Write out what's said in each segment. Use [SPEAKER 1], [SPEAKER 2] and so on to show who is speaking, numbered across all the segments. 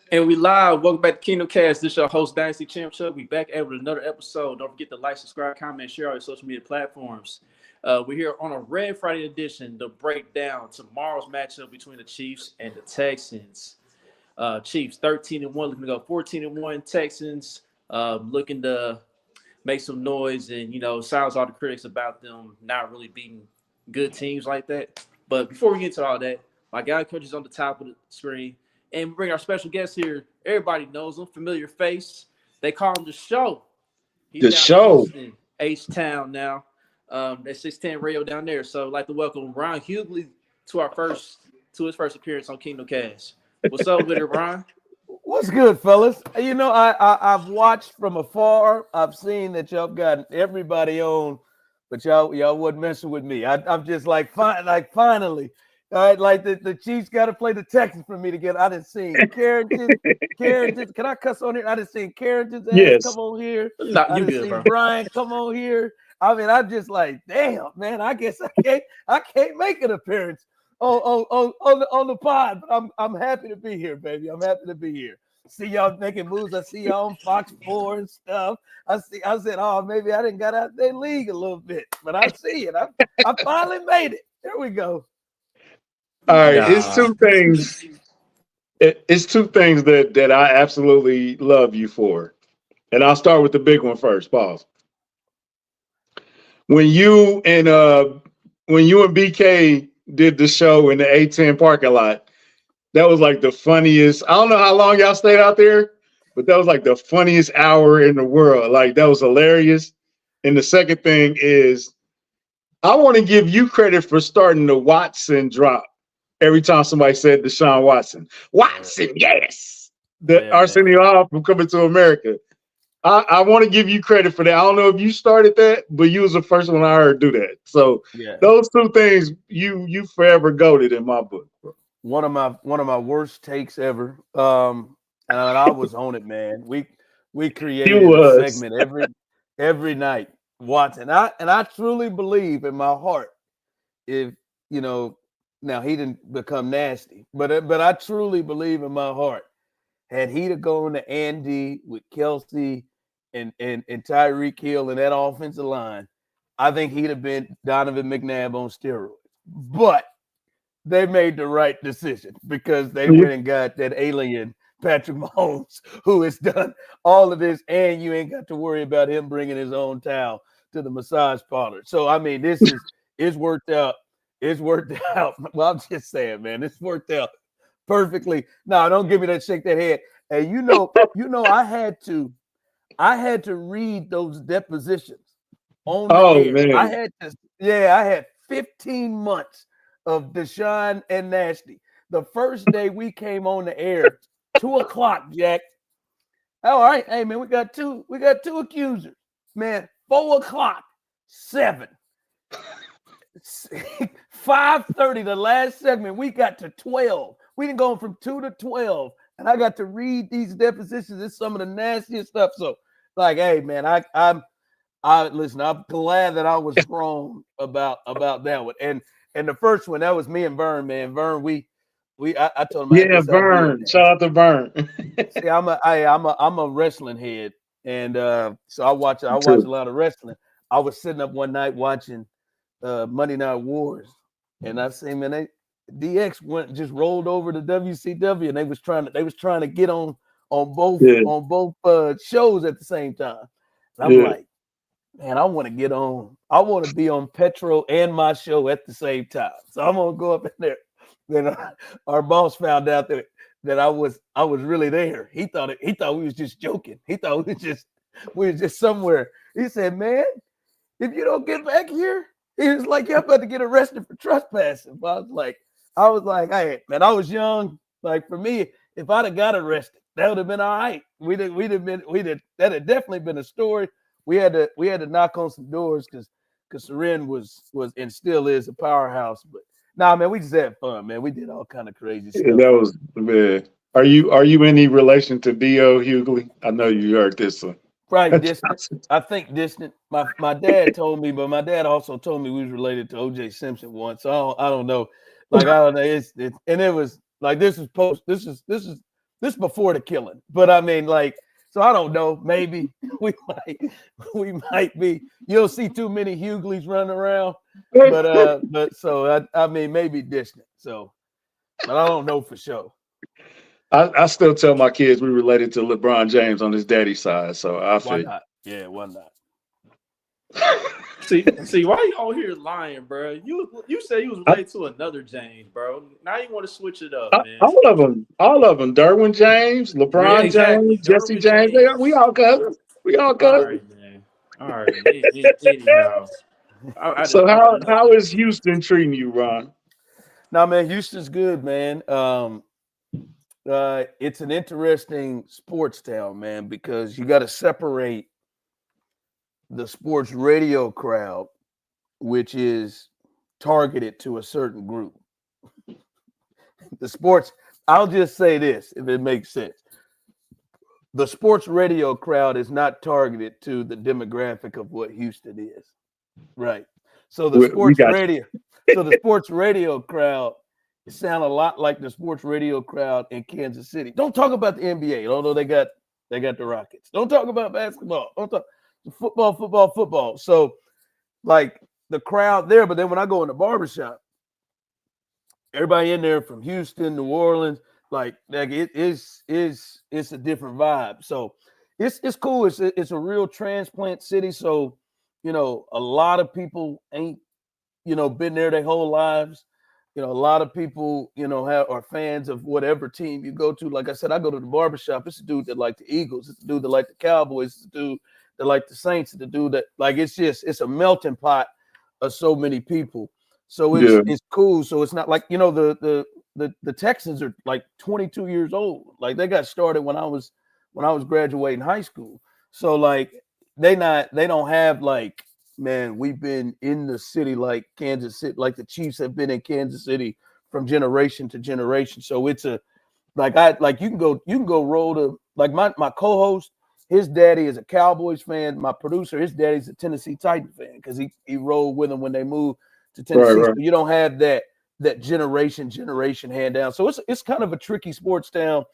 [SPEAKER 1] And we live. Welcome back to Kingdom Cast. This is your host, Dynasty Champ Chuck. We back at with another episode. Don't forget to like, subscribe, comment, share on your social media platforms. We're here on a Red Friday edition to break down tomorrow's matchup between the Chiefs and the Texans. Chiefs 13-1, looking to go 14-1. Texans looking to make some noise, and silence all the critics about them not really beating good teams like that. But before we get into all that, my guy coach is on the top of the screen. And we bring our special guest here. Everybody knows him, familiar face. They call him the show. He's
[SPEAKER 2] The
[SPEAKER 1] down
[SPEAKER 2] show.
[SPEAKER 1] in H-Town now. At 610 Radio down there. So I'd like to welcome Ron Hughley to his first appearance on Kingdom Cast. What's up with it, Ron?
[SPEAKER 3] What's good, fellas? I've watched from afar. I've seen that y'all got everybody on, but y'all wasn't messing with me. I'm just finally. All right, like the Chiefs got to play the Texans for me to get. I didn't see Carrington. Can I cuss on here? I didn't see Carrington's ass come on here.
[SPEAKER 1] No,
[SPEAKER 3] I didn't see Brian come on here. I mean, I'm just like, damn, man. I guess I can't make an appearance on the pod, but I'm happy to be here, baby. I'm happy to be here. See y'all making moves. I see y'all on Fox 4 and stuff. I said, oh, maybe I didn't got out their league a little bit, but I see it. I finally made it. There we go.
[SPEAKER 2] All right, it's two things. It's two things that I absolutely love you for, and I'll start with the big one first. Pause. When you and BK did the show in the A10 parking lot, that was like the funniest. I don't know how long y'all stayed out there, but that was like the funniest hour in the world. Like, that was hilarious. And the second thing is, I want to give you credit for starting the Watson drop. Every time somebody said Deshaun Watson, yes, the Arsenio Hall from Coming to America. I want to give you credit for that. I don't know if you started that, but you was the first one I heard do that. So those two things, you forever goated in my book, bro.
[SPEAKER 3] One of my worst takes ever. And I was on it, man. We created a segment every night watching. And I truly believe in my heart, if now he didn't become nasty, but I truly believe in my heart, had he to go into Andy with Kelsey and Tyreek Hill and that offensive line, I think he'd have been Donovan McNabb on steroids. But they made the right decision because they went and got that alien Patrick Mahomes, who has done all of this, and you ain't got to worry about him bringing his own towel to the massage parlor. So I mean, it's worked out. It's worked out. Well, I'm just saying, man, it's worked out perfectly. No, don't give me that shake that head. And I had to read those depositions on the air. Man. I had 15 months of Deshaun and Nasty. The first day we came on the air, 2:00, Jack. All right, hey man, we got two accusers. Man, 4:00, 7. 5:30, the last segment, we got to 12. We didn't go from 2 to 12, and I got to read these depositions. It's some of the nastiest stuff. So, like, hey, man, listen. I'm glad that I was wrong about that one. And the first one, that was me and Vern, man. Vern, I told him,
[SPEAKER 2] Vern. Shout out to Vern.
[SPEAKER 3] See, I'm a wrestling head, and so I watch a lot of wrestling. I was sitting up one night watching Monday Night Wars, and I see, man, DX just rolled over to WCW, and they was trying to get on both shows at the same time. And I'm like, man, I want to get on. I want to be on Petro and my show at the same time. So I'm gonna go up in there. Then our boss found out that I was really there. He thought we was just joking. He thought we was just somewhere. He said, man, if you don't get back here, he was like, you're about to get arrested for trespassing. But I was like, hey, man, I was young. Like, for me, if I'd have got arrested, that would have been all right. That had definitely been a story. We had to knock on some doors because Seren was and still is a powerhouse. But nah, man, we just had fun, man. We did all kind of crazy stuff.
[SPEAKER 2] That was, man. Are you any relation to D.O. Hughley? I know you heard this one.
[SPEAKER 3] Probably distant. I think distant. My dad told me, but my dad also told me we was related to O.J. Simpson once. So I don't know. Like, I don't know. It was like this is This before the killing, but I mean, like, so I don't know. Maybe we might be. You'll see too many Hughleys running around, but so I mean, maybe distant. So, but I don't know for sure.
[SPEAKER 2] I still tell my kids we related to LeBron James on his daddy's side, so I feel.
[SPEAKER 3] Why not? Yeah, why not?
[SPEAKER 1] See, why you all here lying, bro? You said you was related to another James, bro. Now you want to switch it up, man.
[SPEAKER 2] All of them. Derwin James, LeBron
[SPEAKER 1] exactly.
[SPEAKER 2] James, Jesse James. We all cousins.
[SPEAKER 1] All right, man. All right. Anyhow.
[SPEAKER 2] So how is Houston treating you, Ron?
[SPEAKER 3] No, man, Houston's good, man. It's an interesting sports town, man, because you got to separate the sports radio crowd, which is targeted to a certain group. The sports, I'll just say this, if it makes sense. The sports radio crowd is not targeted to the demographic of what Houston is. Right. So the sports radio crowd sound a lot like the sports radio crowd in Kansas City. Don't talk about the NBA, although they got the Rockets. Don't talk about basketball. Don't talk football. So like the crowd there, but then when I go in the barbershop, everybody in there from Houston, New Orleans, like it is a different vibe. So it's cool. It's a real transplant city. So, you know, a lot of people ain't, you know, been there their whole lives. You know, a lot of people, you know, are fans of whatever team you go to. Like I said, I go to the barbershop. It's a dude that like the Eagles. It's a dude that like the Cowboys. It's a dude that like the Saints. It's a dude that like it's a melting pot of so many people. So it's cool. So it's not like, you know, the Texans are like 22 years old. Like they got started when I was graduating high school. So like they don't have like, man, we've been in the city like Kansas City, like the Chiefs have been in Kansas City from generation to generation. So it's you can go roll to like my co-host, his daddy is a Cowboys fan. My producer, his daddy's a Tennessee Titan fan because he rolled with them when they moved to Tennessee. Right. So you don't have that generation hand down. So it's kind of a tricky sports town.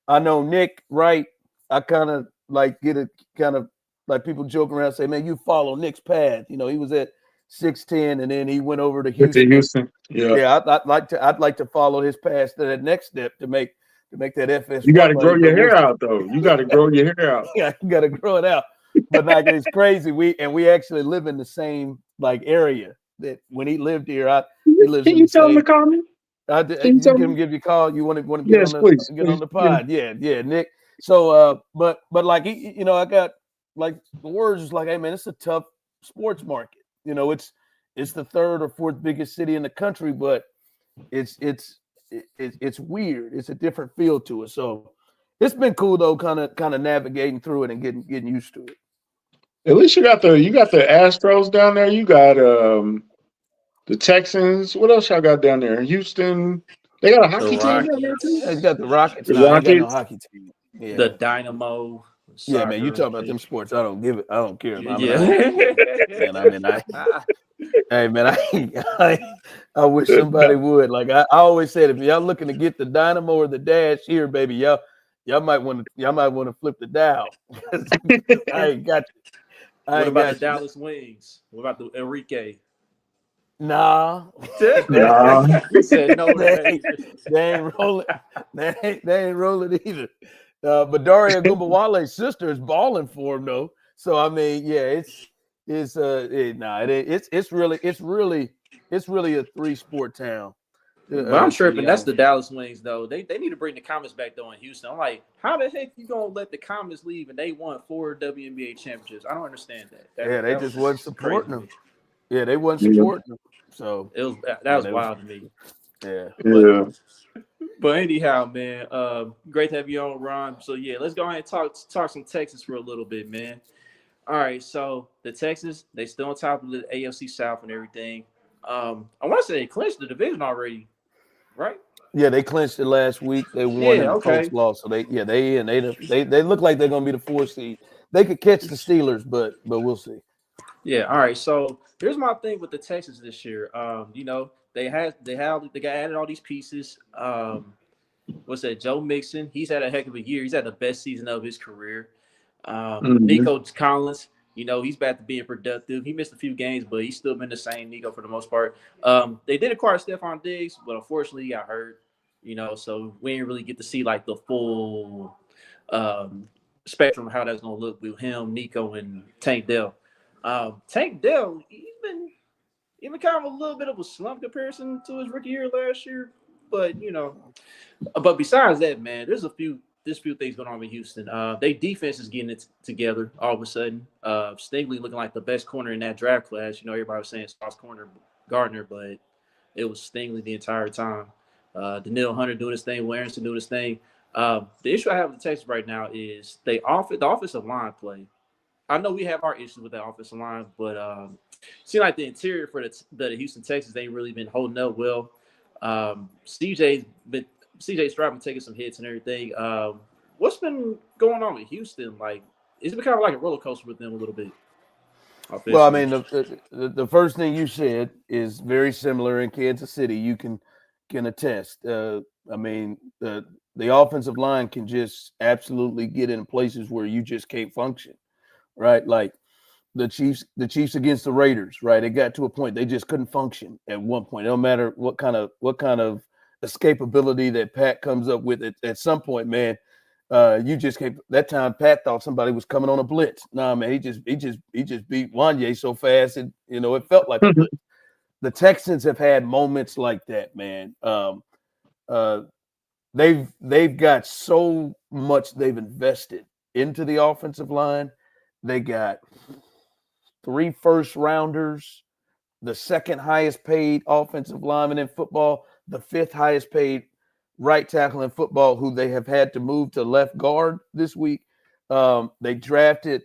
[SPEAKER 3] I know Nick, right? I kind of like get a kind of like people joke around, say, man, you follow Nick's path. You know, he was at 6'10", and then he went over to Houston. Yeah. I'd like to follow his path to that next step to make that FS.
[SPEAKER 2] You got to grow your hair out, though. You got to grow your hair out.
[SPEAKER 3] Yeah, you got to grow it out. But like it's crazy. We actually live in the same like area that when he lived here. He lives. Can
[SPEAKER 2] you tell him to call me?
[SPEAKER 3] Can him give you a call? You want to get
[SPEAKER 2] yes,
[SPEAKER 3] on
[SPEAKER 2] please,
[SPEAKER 3] get on the pod? Yeah, Nick. So, but like you know, I got. Like the words is like, hey man, it's a tough sports market. You know, it's the third or fourth biggest city in the country, but it's weird. It's a different feel to it. So it's been cool though, kind of navigating through it and getting used to it.
[SPEAKER 2] At least you got the Astros down there. You got the Texans. What else y'all got down there? Houston. They got a hockey team down there too.
[SPEAKER 3] Yeah, they got the Rockets.
[SPEAKER 2] They
[SPEAKER 3] got no hockey team. Yeah.
[SPEAKER 1] The Dynamo.
[SPEAKER 3] Yeah, man, you talk about them sports. I don't care. I wish somebody would. Like I always said, if y'all looking to get the Dynamo or the Dash here, baby, y'all might want to flip the dial. I ain't got you.
[SPEAKER 1] What about the Dallas Wings? What about the Enrique?
[SPEAKER 3] Nah.
[SPEAKER 1] You said no.
[SPEAKER 3] They ain't rolling. They ain't rolling either. But Daria Gumbawale's sister is balling for him though. So I mean, yeah, it's really a 3-sport town.
[SPEAKER 1] But I'm tripping. That's the Dallas Wings though. They need to bring the Comets back though in Houston. I'm like, how the heck you gonna let the Comets leave and they won 4 WNBA championships? I don't understand that.
[SPEAKER 3] They just wasn't supporting them. Yeah, they wasn't supporting them. So
[SPEAKER 1] that was wild to me.
[SPEAKER 3] Yeah.
[SPEAKER 1] But anyhow, man, great to have you on, Ron. So yeah, let's go ahead and talk some Texans for a little bit, man. All right, so the Texans, they still on top of the AFC South and everything. I want to say they clinched the division already, right?
[SPEAKER 3] Yeah, they clinched it last week. They won and the Colts lost. So they look like they're gonna be the 4th seed. They could catch the Steelers, but we'll see.
[SPEAKER 1] Yeah, all right. So here's my thing with the Texans this year. You know, they got added all these pieces. what's that? Joe Mixon. He's had a heck of a year. He's had the best season of his career.
[SPEAKER 2] Mhm.
[SPEAKER 1] Nico Collins, he's back to being productive. He missed a few games, but he's still been the same Nico for the most part. They did acquire Stephon Diggs, but unfortunately he got hurt. So we didn't really get to see like the full spectrum of how that's gonna look with him, Nico, and Tank Dell. Tank Dell, he's been kind of a little bit of a slump comparison to his rookie year last year, but besides that, man, there's a few things going on with Houston. They defense is getting it together all of a sudden. Stingley looking like the best corner in that draft class. Everybody was saying Sauce Corner Gardner, but it was Stingley the entire time. Daniil Hunter doing his thing, Warrenson doing his thing. The issue I have with the Texans right now is the offensive line play. I know we have our issues with the offensive line, but it seems like the interior for the Houston Texans ain't really been holding up well. CJ Stroud been taking some hits and everything. What's been going on with Houston? Like, it's been kind of like a roller coaster with them a little bit.
[SPEAKER 3] Well, I mean, the first thing you said is very similar in Kansas City. You can attest. I mean, the offensive line can just absolutely get in places where you just can't function, right? Like the Chiefs against the Raiders, right? It got to a point they just couldn't function at one point. No matter what kind of escapability that Pat comes up with at some point, man. You just can't. That time, Pat thought somebody was coming on a blitz. Nah, man, he just beat Wanye so fast, and it felt like a blitz. The Texans have had moments like that, man. They've got so much they've invested into the offensive line. They got 3 first-rounders, the second highest paid offensive lineman in football, the 5th highest paid right tackle in football, who they have had to move to left guard this week. They drafted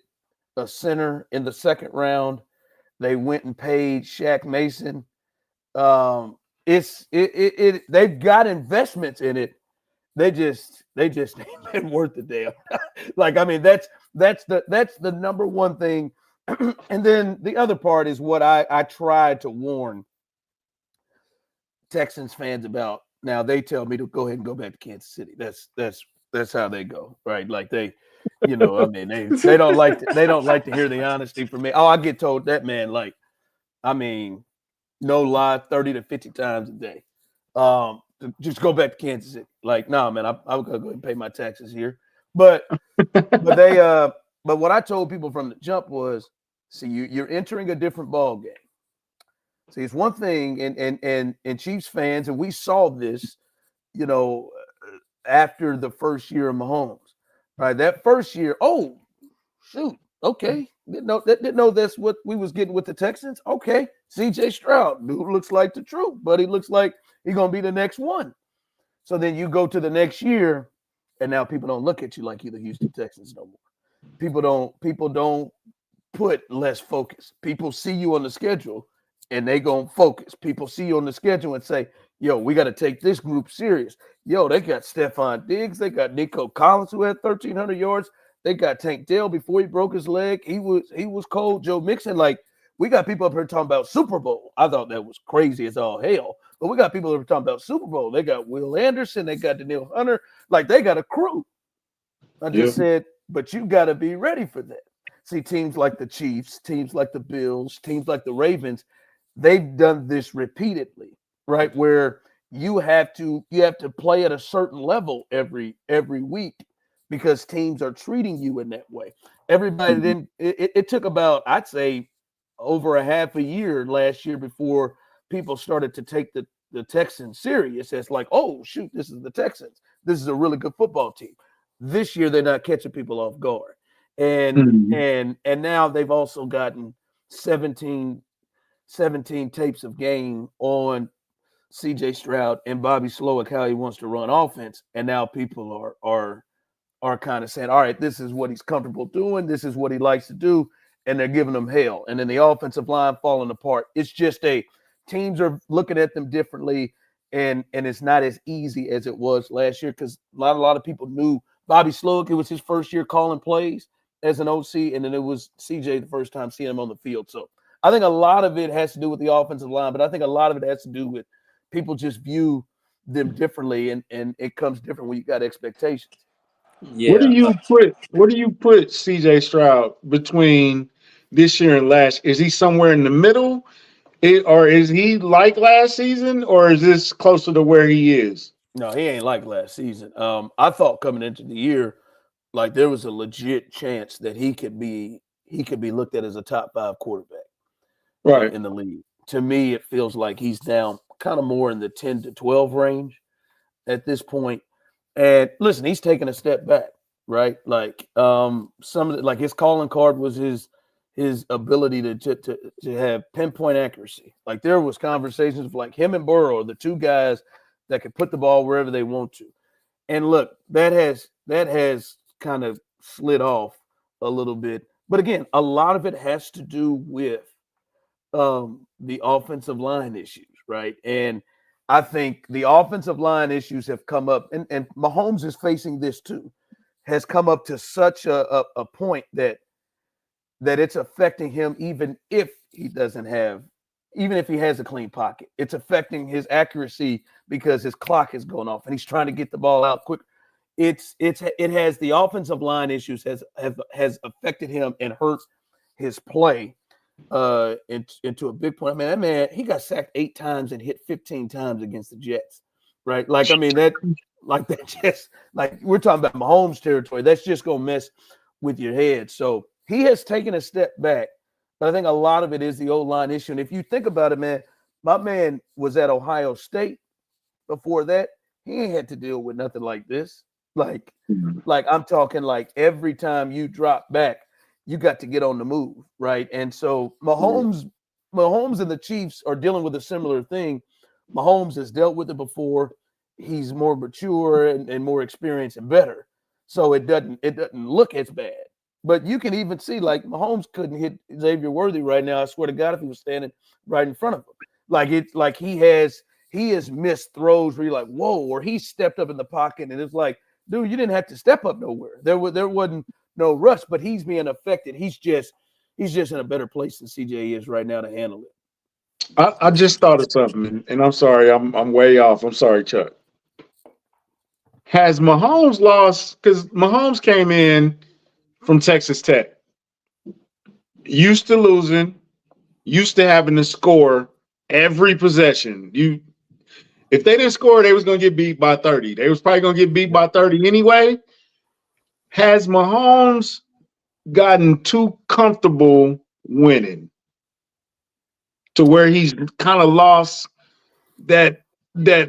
[SPEAKER 3] a center in the 2nd round. They went and paid Shaq Mason. They've got investments in it. They just ain't been worth the damn. Like, I mean, that's the number one thing. And then the other part is what I tried to warn Texans fans about. Now they tell me to go ahead and go back to Kansas City. That's how they go, right? Like they, I mean, they don't like to hear the honesty from me. Oh, I get told that, man. Like, I mean, no lie, 30 to 50 times a day. Just go back to Kansas City. Like, nah, man, I'm gonna go ahead and pay my taxes here. But what I told people from the jump was, see, you're entering a different ball game. See, it's one thing, and Chiefs fans, and we saw this, after the first year of Mahomes, right? That first year, oh, shoot, okay, didn't know that's what we was getting with the Texans. Okay, C.J. Stroud, dude looks like the truth, but he looks like he's gonna be the next one. So then you go to the next year, and now people don't look at you like you're the Houston Texans no more. People don't put less focus. People see you on the schedule, and they gonna focus. People see you on the schedule and say, yo, we got to take this group serious. Yo, they got Stephon Diggs. They got Nico Collins, who had 1,300 yards. They got Tank Dell before he broke his leg. He was cold. Joe Mixon, like, we got people up here talking about Super Bowl. I thought that was crazy as all hell. But we got people that are talking about Super Bowl. They got Will Anderson. They got Daniil Hunter. Like, they got a crew. I just said, but you got to be ready for that. See, teams like the Chiefs, teams like the Bills, teams like the Ravens, they've done this repeatedly, right? Where you have to play at a certain level every week because teams are treating you in that way. Everybody didn't. It took about, I'd say, over a half a year last year before people started to take the Texans serious. It's like, oh shoot, this is the Texans. This is a really good football team. This year they're not catching people off guard, and now they've also gotten 17 tapes of game on C.J. Stroud and Bobby Slowick, how he wants to run offense, and now people are kind of saying, all right, this is what he's comfortable doing, this is what he likes to do, and they're giving him hell. And then the offensive line falling apart. It's just teams are looking at them differently, and it's not as easy as it was last year because a lot of people knew Bobby Slowick. It was his first year calling plays as an OC, and then it was CJ the first time seeing him on the field. So I think a lot of it has to do with the offensive line, but I think a lot of it has to do with people just view them differently, and it comes different when you got expectations.
[SPEAKER 2] Where do
[SPEAKER 1] Yeah.
[SPEAKER 2] you put CJ Stroud between this year and last? Is he somewhere in the middle? Or is he like last season, or is this closer to where he is?
[SPEAKER 3] No, he ain't like last season. I thought coming into the year, like there was a legit chance that he could be looked at as a top 5 quarterback
[SPEAKER 2] Right.
[SPEAKER 3] in the league. To me, it feels like he's down kind of more in the 10 to 12 range at this point. And listen, he's taking a step back, right? Like some of the, like his calling card was his ability to have pinpoint accuracy. Like there was conversations of like him and Burrow are the two guys that can put the ball wherever they want to. And look, that has kind of slid off a little bit. But again, a lot of it has to do with the offensive line issues, right? And I think the offensive line issues have come up, and Mahomes is facing this too, has come up to such a point that it's affecting him even if he has a clean pocket. It's affecting his accuracy because his clock is going off and he's trying to get the ball out quick. It has the offensive line issues has affected him and hurt his play into a big point. I mean, that man, he got sacked 8 times and hit 15 times against the Jets, right? Like, I mean, that just like we're talking about Mahomes territory. That's just gonna mess with your head. So he has taken a step back, but I think a lot of it is the O-line issue. And if you think about it, man, my man was at Ohio State before that. He ain't had to deal with nothing like this. Like I'm talking like every time you drop back, you got to get on the move, right? And so Mahomes and the Chiefs are dealing with a similar thing. Mahomes has dealt with it before. He's more mature and more experienced and better. So it doesn't look as bad. But you can even see like Mahomes couldn't hit Xavier Worthy right now. I swear to God, if he was standing right in front of him. Like it's like he has missed throws where you're like, whoa, or he stepped up in the pocket and it's like, dude, you didn't have to step up nowhere. There wasn't no rush, but he's being affected. He's just in a better place than CJ is right now to handle it.
[SPEAKER 2] I just thought of something, and I'm sorry, I'm way off. I'm sorry, Chuck. Has Mahomes lost? Because Mahomes came in from Texas Tech, used to losing, used to having to score every possession. If they didn't score, they was going to get beat by 30. They was probably going to get beat by 30 anyway. Has Mahomes gotten too comfortable winning to where he's kind of lost that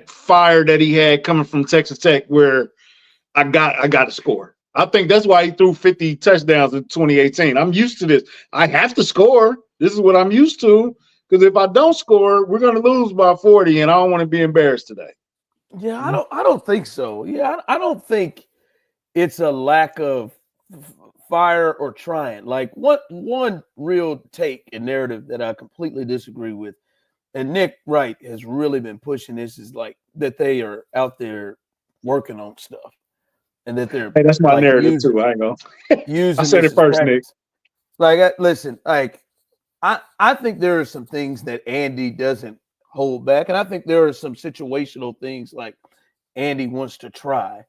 [SPEAKER 2] fire that he had coming from Texas Tech where I got to score? I think that's why he threw 50 touchdowns in 2018. I'm used to this. I have to score. This is what I'm used to. Because if I don't score, we're going to lose by 40, and I don't want to be embarrassed today.
[SPEAKER 3] Yeah, I don't think so. Yeah, I don't think it's a lack of fire or trying. Like one real take and narrative that I completely disagree with, and Nick Wright has really been pushing this, is like that they are out there working on stuff, and that they're
[SPEAKER 2] that's my narrative too. I ain't gonna. I said it first, Nick.
[SPEAKER 3] Like, listen, like I think there are some things that Andy doesn't hold back, and I think there are some situational things like Andy wants to try.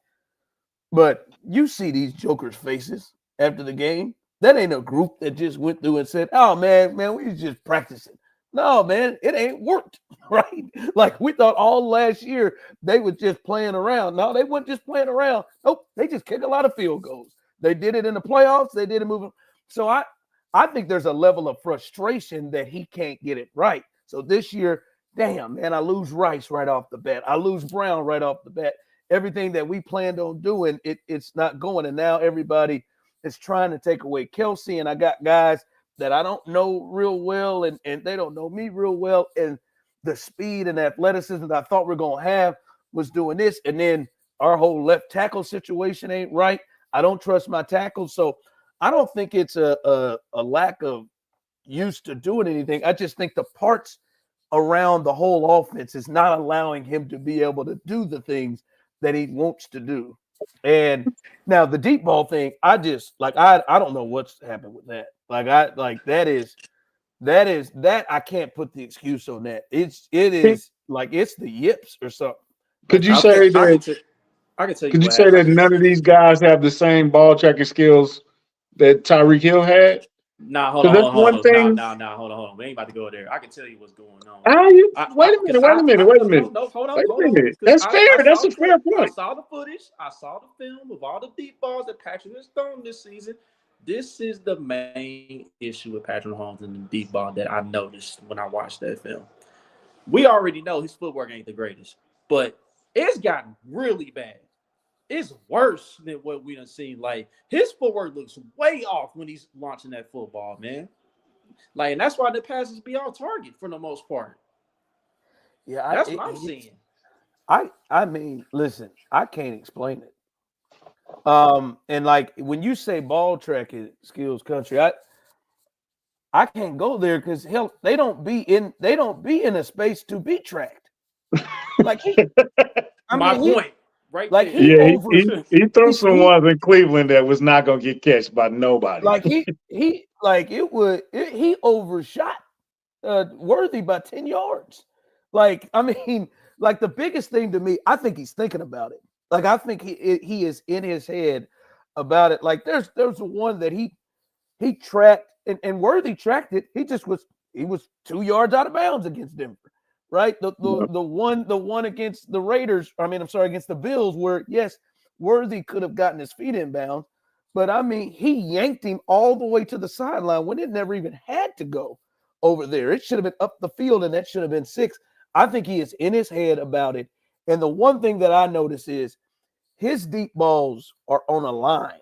[SPEAKER 3] But you see these jokers' faces after the game. That ain't a group that just went through and said, "Oh man, we was just practicing." No, man, it ain't worked, right? Like we thought all last year they were just playing around. No, they weren't just playing around. Nope, they just kick a lot of field goals. They did it in the playoffs. They did it moving. So I think there's a level of frustration that he can't get it right. So this year, damn, man, I lose Rice right off the bat. I lose Brown right off the bat. Everything that we planned on doing, it's not going. And now everybody is trying to take away Kelsey. And I got guys that I don't know real well, and they don't know me real well. And the speed and athleticism that I thought we are going to have was doing this. And then our whole left tackle situation ain't right. I don't trust my tackles. So I don't think it's a lack of used to doing anything. I just think the parts around the whole offense is not allowing him to be able to do the things that he wants to do. And now the deep ball thing, I just like I don't know what's happened with that. That I can't put the excuse on that. It is like it's the yips or something.
[SPEAKER 2] Could you
[SPEAKER 1] I
[SPEAKER 2] say
[SPEAKER 1] think
[SPEAKER 2] that?
[SPEAKER 1] I can tell you
[SPEAKER 2] Could you
[SPEAKER 1] what
[SPEAKER 2] say that
[SPEAKER 1] happened.
[SPEAKER 2] none of these guys have the same ball tracking skills that Tyreek Hill had?
[SPEAKER 1] Nah, hold
[SPEAKER 2] Because
[SPEAKER 1] on, hold
[SPEAKER 2] that's
[SPEAKER 1] on, hold
[SPEAKER 2] one
[SPEAKER 1] on.
[SPEAKER 2] thing.
[SPEAKER 1] Hold on, hold on. We ain't about to go there. I can tell you what's going on.
[SPEAKER 2] Ah, you
[SPEAKER 1] I
[SPEAKER 2] wait a minute,
[SPEAKER 1] because
[SPEAKER 2] wait a minute,
[SPEAKER 1] I
[SPEAKER 2] wait a
[SPEAKER 1] no no
[SPEAKER 2] minute,
[SPEAKER 1] no
[SPEAKER 2] wait a
[SPEAKER 1] hold on
[SPEAKER 2] minute.
[SPEAKER 1] because
[SPEAKER 2] That's fair. That's a fair
[SPEAKER 1] I
[SPEAKER 2] point.
[SPEAKER 1] saw the footage. I saw the film of all the deep balls that Patrick has thrown this season. This is the main issue with Patrick Mahomes and the deep ball that I noticed when I watched that film. We already know his footwork ain't the greatest, but it's gotten really bad. It's worse than what we done seen. Like his footwork looks way off when he's launching that football, man. Like, and that's why the passes be on target for the most part.
[SPEAKER 3] Yeah,
[SPEAKER 1] That's what I'm seeing.
[SPEAKER 3] I mean, listen, I can't explain it. And like when you say ball tracking skills country, I can't go there because hell, they don't be in a space to be tracked. Like
[SPEAKER 1] My point, right
[SPEAKER 3] like
[SPEAKER 1] there.
[SPEAKER 3] he
[SPEAKER 2] Yeah,
[SPEAKER 3] over
[SPEAKER 2] he threw
[SPEAKER 3] he,
[SPEAKER 2] some
[SPEAKER 3] he
[SPEAKER 2] ones in Cleveland that was not gonna get catch by nobody.
[SPEAKER 3] like he like he overshot Worthy by 10 yards. Like, I mean, like the biggest thing to me, I think he's thinking about it. Like, I think he is in his head about it. Like, there's one that he tracked and Worthy tracked it. He was 2 yards out of bounds against Denver. Right? The one against the Raiders, I'm sorry, against the Bills, where yes, Worthy could have gotten his feet in bounds, but I mean, he yanked him all the way to the sideline when it never even had to go over there. It should have been up the field, and that should have been 6. I think he is in his head about it. And the one thing that I notice is his deep balls are on a line.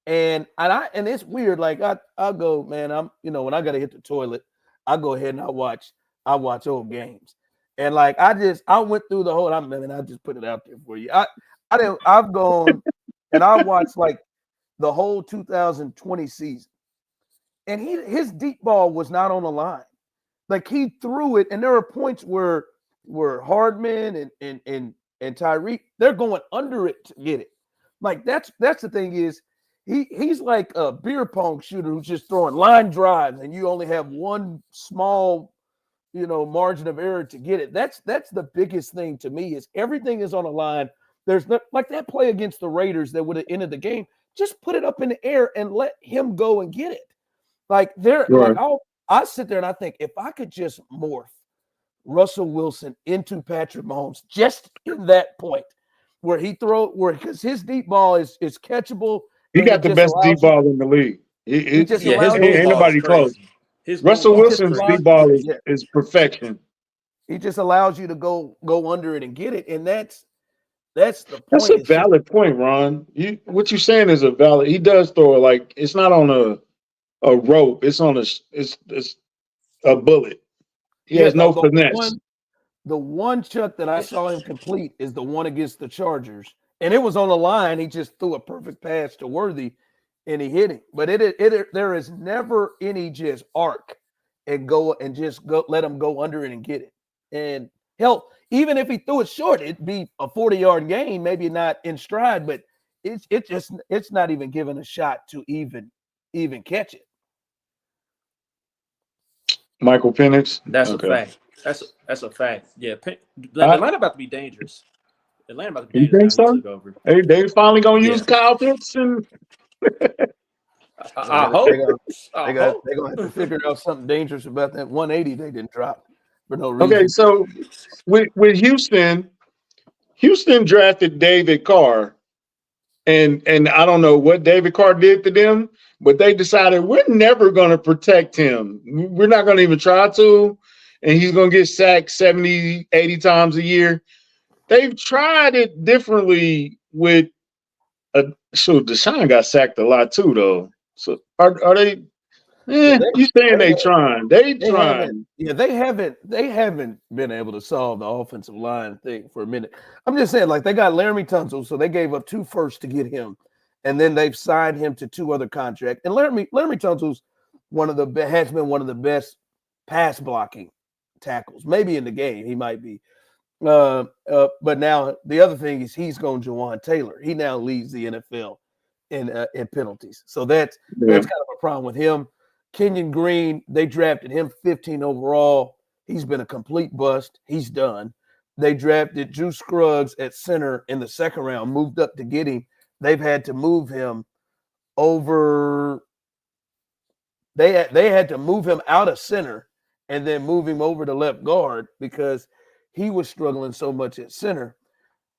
[SPEAKER 3] And it's weird. Like I'll go, man. When I gotta hit the toilet, I go ahead and I watch old games. And like I went through the whole. I just put it out there for you. I've gone and I watched like the whole 2020 season, and his deep ball was not on the line. Like he threw it, and there are points where Hardman and Tyreek, they're going under it to get it. Like that's the thing is he's like a beer pong shooter who's just throwing line drives, and you only have one small margin of error to get it. That's the biggest thing to me is everything is on a line. There's no, like that play against the Raiders that would have ended the game. Just put it up in the air and let him go and get it. Like
[SPEAKER 2] Right.
[SPEAKER 3] I sit there and I think if I could just morph Russell Wilson into Patrick Mahomes just in that point where because his deep ball is catchable.
[SPEAKER 2] He
[SPEAKER 3] And
[SPEAKER 2] got
[SPEAKER 3] it
[SPEAKER 2] the
[SPEAKER 3] just
[SPEAKER 2] best deep
[SPEAKER 3] allows you.
[SPEAKER 2] ball in the league.
[SPEAKER 3] He just
[SPEAKER 1] Yeah, his
[SPEAKER 3] allows you.
[SPEAKER 1] boom
[SPEAKER 2] Ain't
[SPEAKER 1] ball is
[SPEAKER 2] nobody close.
[SPEAKER 1] crazy. His boom
[SPEAKER 2] Russell
[SPEAKER 1] ball
[SPEAKER 3] He
[SPEAKER 1] is
[SPEAKER 3] just
[SPEAKER 2] Wilson's
[SPEAKER 1] crazy.
[SPEAKER 3] allows
[SPEAKER 2] deep ball
[SPEAKER 3] yeah.
[SPEAKER 2] is perfection.
[SPEAKER 3] He just allows you to go under it and get it, and that's the
[SPEAKER 2] That's
[SPEAKER 3] point.
[SPEAKER 2] a
[SPEAKER 3] It's just
[SPEAKER 2] valid point, Ron. What you're saying is a valid. He does throw it like it's not on a rope. It's on it's a bullet. He
[SPEAKER 3] yeah.
[SPEAKER 2] has no finesse.
[SPEAKER 3] The one chuck that I saw him complete is the one against the Chargers, and it was on the line. He just threw a perfect pass to Worthy, and he hit it. But there is never any just arc and just go let him go under it and get it. And hell, even if he threw it short, it'd be a 40-yard gain, maybe not in stride, but it's not even given a shot to even catch it.
[SPEAKER 2] Michael Penix.
[SPEAKER 1] That's a
[SPEAKER 2] Okay.
[SPEAKER 1] fact. That's a fact. Yeah,
[SPEAKER 2] I,
[SPEAKER 1] Atlanta about to be dangerous. Atlanta about to be
[SPEAKER 2] you
[SPEAKER 1] dangerous
[SPEAKER 2] think
[SPEAKER 1] now he
[SPEAKER 2] so?
[SPEAKER 1] took over.
[SPEAKER 2] They finally gonna
[SPEAKER 1] Yeah,
[SPEAKER 2] use Kyle Pitts and
[SPEAKER 1] I hope. I hope.
[SPEAKER 3] They're gonna have to figure out something dangerous about that 180 they didn't drop for no
[SPEAKER 2] okay.
[SPEAKER 3] reason.
[SPEAKER 2] So with Houston drafted David Carr, and I don't know what David Carr did to them, but they decided we're never going to protect him. We're not going to even try to, and he's going to get sacked 70, 80 times a year. They've tried it differently with so Deshaun got sacked a lot too, though. So are they?
[SPEAKER 3] Yeah,
[SPEAKER 2] You saying
[SPEAKER 3] they
[SPEAKER 2] they trying? They
[SPEAKER 3] They haven't.
[SPEAKER 2] trying.
[SPEAKER 3] Yeah, they haven't. They haven't been able to solve the offensive line thing for a minute. I'm just saying, like they got Laramie Tunsil, so they gave up 2 firsts to get him, and then they've signed him to 2 other contracts. And Laramie Tunsil's has been one of the best pass blocking tackles, maybe in the game. He might be. But now the other thing is he's going Jawan Taylor. He now leads the NFL in penalties, so that's
[SPEAKER 2] Yeah.
[SPEAKER 3] kind of a problem with him. Kenyon Green, they drafted him 15 overall. He's been a complete bust. He's done. They drafted Drew Scruggs at center in the second round, moved up to get him. They've had to move him over. They had to move him out of center and then move him over to left guard because he was struggling so much at center.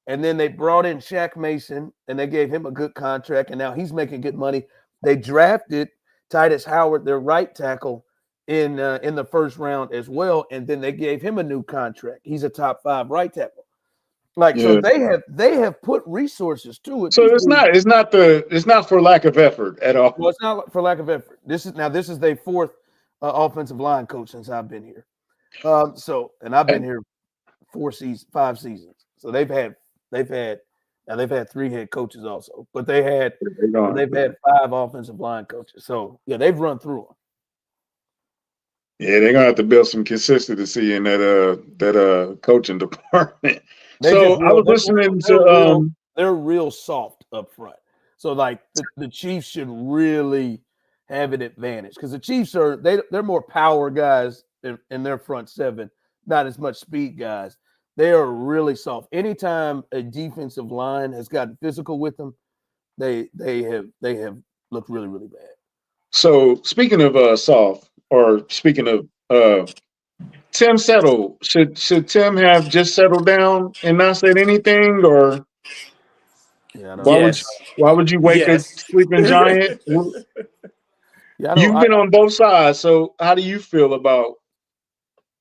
[SPEAKER 3] And then they brought in Shaq Mason and they gave him a good contract, and now he's making good money. They drafted Titus Howard, their right tackle, in the first round as well, and then they gave him a new contract. He's a top 5 right tackle. So they have put resources to it.
[SPEAKER 2] So it's not for lack of effort at all.
[SPEAKER 3] Well, it's not for lack of effort. This is their 4th offensive line coach since I've been here. And I've been here 5 seasons. So they've had 3 head coaches also, but they've had 5 offensive line coaches. So yeah, they've run through them.
[SPEAKER 2] Yeah, they're gonna have to build some consistency in that coaching department. I was listening to
[SPEAKER 3] they're real soft up front. So like the Chiefs should really have an advantage because the Chiefs they're more power guys in their front 7, not as much speed guys. They are really soft. Anytime a defensive line has gotten physical with them, they have looked really, really bad.
[SPEAKER 2] So speaking of soft, or speaking of Tim Settle, should Tim have just settled down and not said anything, or why would you wake a sleeping giant? You've been on both sides, so how do you feel about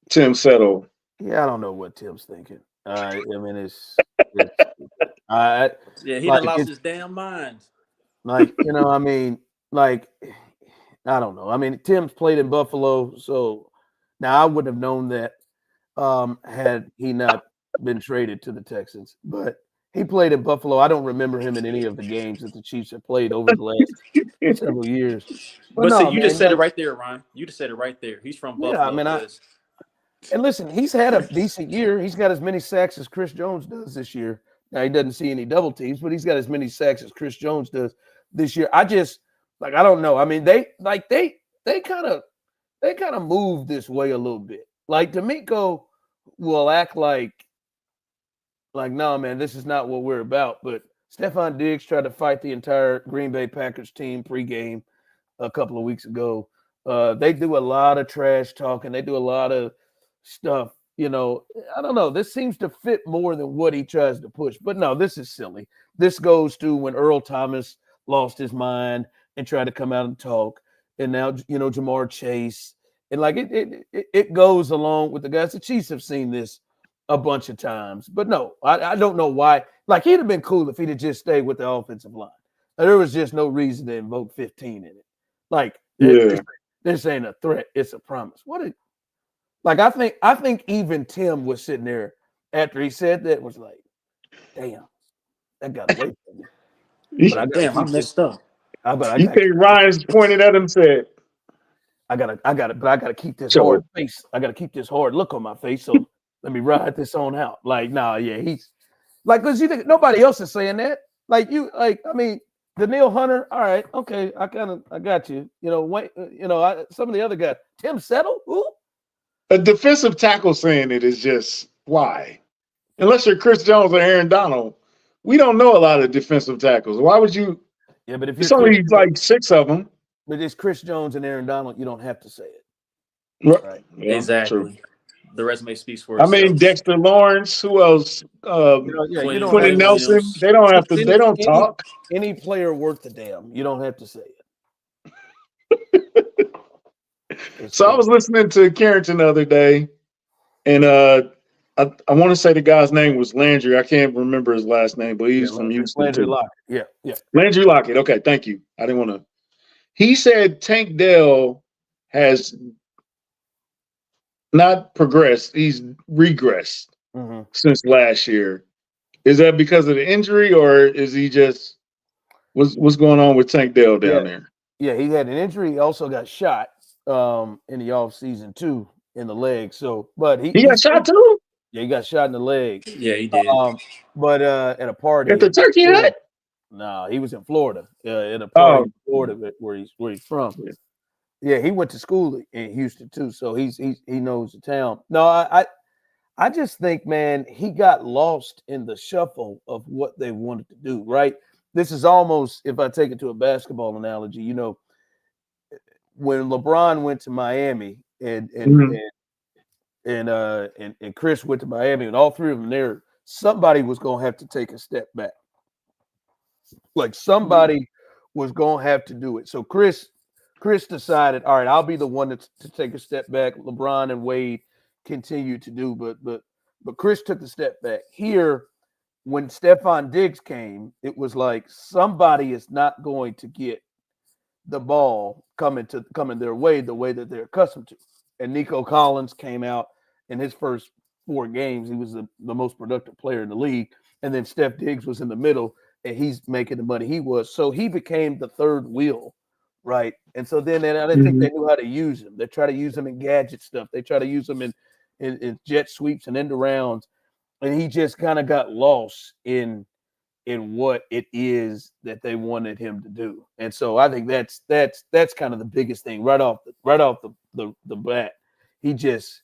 [SPEAKER 2] Tim Settle?
[SPEAKER 3] Yeah, I don't know what Tim's thinking. I mean,
[SPEAKER 1] he done lost his damn mind.
[SPEAKER 3] I don't know. I mean, Tim's played in Buffalo, so now I wouldn't have known that had he not been traded to the Texans. But he played in Buffalo. I don't remember him in any of the games that the Chiefs have played over the last several years.
[SPEAKER 1] But you just said it right there, Ryan. You just said it right there. He's from Buffalo.
[SPEAKER 3] Yeah, I mean, and listen, he's had a decent year. He's got as many sacks as Chris Jones does this year. Now, he doesn't see any double teams, but he's got as many sacks as Chris Jones does this year. I don't know. I mean, they kind of move this way a little bit. Like D'Amico will act like no, man, this is not what we're about. But Stephon Diggs tried to fight the entire Green Bay Packers team pregame a couple of weeks ago. They do a lot of trash talking. They do a lot of stuff. I don't know. This seems to fit more than what he tries to push. But no, this is silly. This goes to when Earl Thomas lost his mind and tried to come out and talk. And now, Jamar Chase. And it goes along with the guys. The Chiefs have seen this a bunch of times. But no, I don't know why. He'd have been cool if he'd have just stayed with the offensive line. There was just no reason to invoke 15 in it. This ain't a threat. It's a promise. I think even Tim was sitting there after he said that, was like, damn, that got away from me.
[SPEAKER 1] I messed up.
[SPEAKER 2] You think Ryan's pointed at him and said,
[SPEAKER 3] I gotta keep this hard face. I gotta keep this hard look on my face. So let me ride this on out. He's because you think nobody else is saying that. Daniil Hunter, all right, okay, I got you. Some of the other guys, Tim Settle, who?
[SPEAKER 2] A defensive tackle saying it is just why? Unless you're Chris Jones or Aaron Donald, we don't know a lot of defensive tackles. Why would you?
[SPEAKER 3] Yeah, but if
[SPEAKER 2] it's only 6 of them.
[SPEAKER 3] But it's Chris Jones and Aaron Donald. You don't have to say it.
[SPEAKER 2] Right.
[SPEAKER 1] Yeah, exactly. True. The resume speaks for itself.
[SPEAKER 2] I mean, Dexter Lawrence. Who else? Quentin Nelson. They don't have to. They don't talk.
[SPEAKER 3] Any player worth a damn. You don't have to say it.
[SPEAKER 2] So I was listening to Carrington the other day, and I want to say the guy's name was Landry. I can't remember his last name, but he's from Houston.
[SPEAKER 3] Landry Lockett. Yeah.
[SPEAKER 2] Landry Lockett. Okay, thank you. I didn't want to. He said Tank Dell has not progressed. He's regressed since last year. Is that because of the injury, or is he just what's going on with Tank Dell down there?
[SPEAKER 3] Yeah, he had an injury. He also got shot in the offseason too in the leg. So, but he
[SPEAKER 2] got shot too.
[SPEAKER 3] Yeah, he got shot in the leg.
[SPEAKER 1] Yeah, he did.
[SPEAKER 3] But at a party
[SPEAKER 2] at the Turkey Hut.
[SPEAKER 3] No, he was in Florida. At a party in Florida where he's from. Yeah, he went to school in Houston too, so he knows the town. No, I I just think, man, he got lost in the shuffle of what they wanted to do, right? This is almost, if I take it to a basketball analogy, when LeBron went to Miami and Chris went to Miami, and all three of them there, somebody was going to have to take a step back. Like somebody was going to have to do it. So Chris decided, all right, I'll be the one to take a step back. LeBron and Wade continue to do, but Chris took the step back. Here, when Stephon Diggs came, it was like somebody is not going to get the ball coming their way the way that they're accustomed to. And Nico Collins came out in his first 4 games. He was the most productive player in the league. And then Steph Diggs was in the middle, and he's making the money he was. So he became the third wheel, right? And so then I didn't think they knew how to use him. They try to use him in gadget stuff. They try to use him in jet sweeps and end arounds. And he just kind of got lost in what it is that they wanted him to do. And so I think that's kind of the biggest thing right off the bat. He just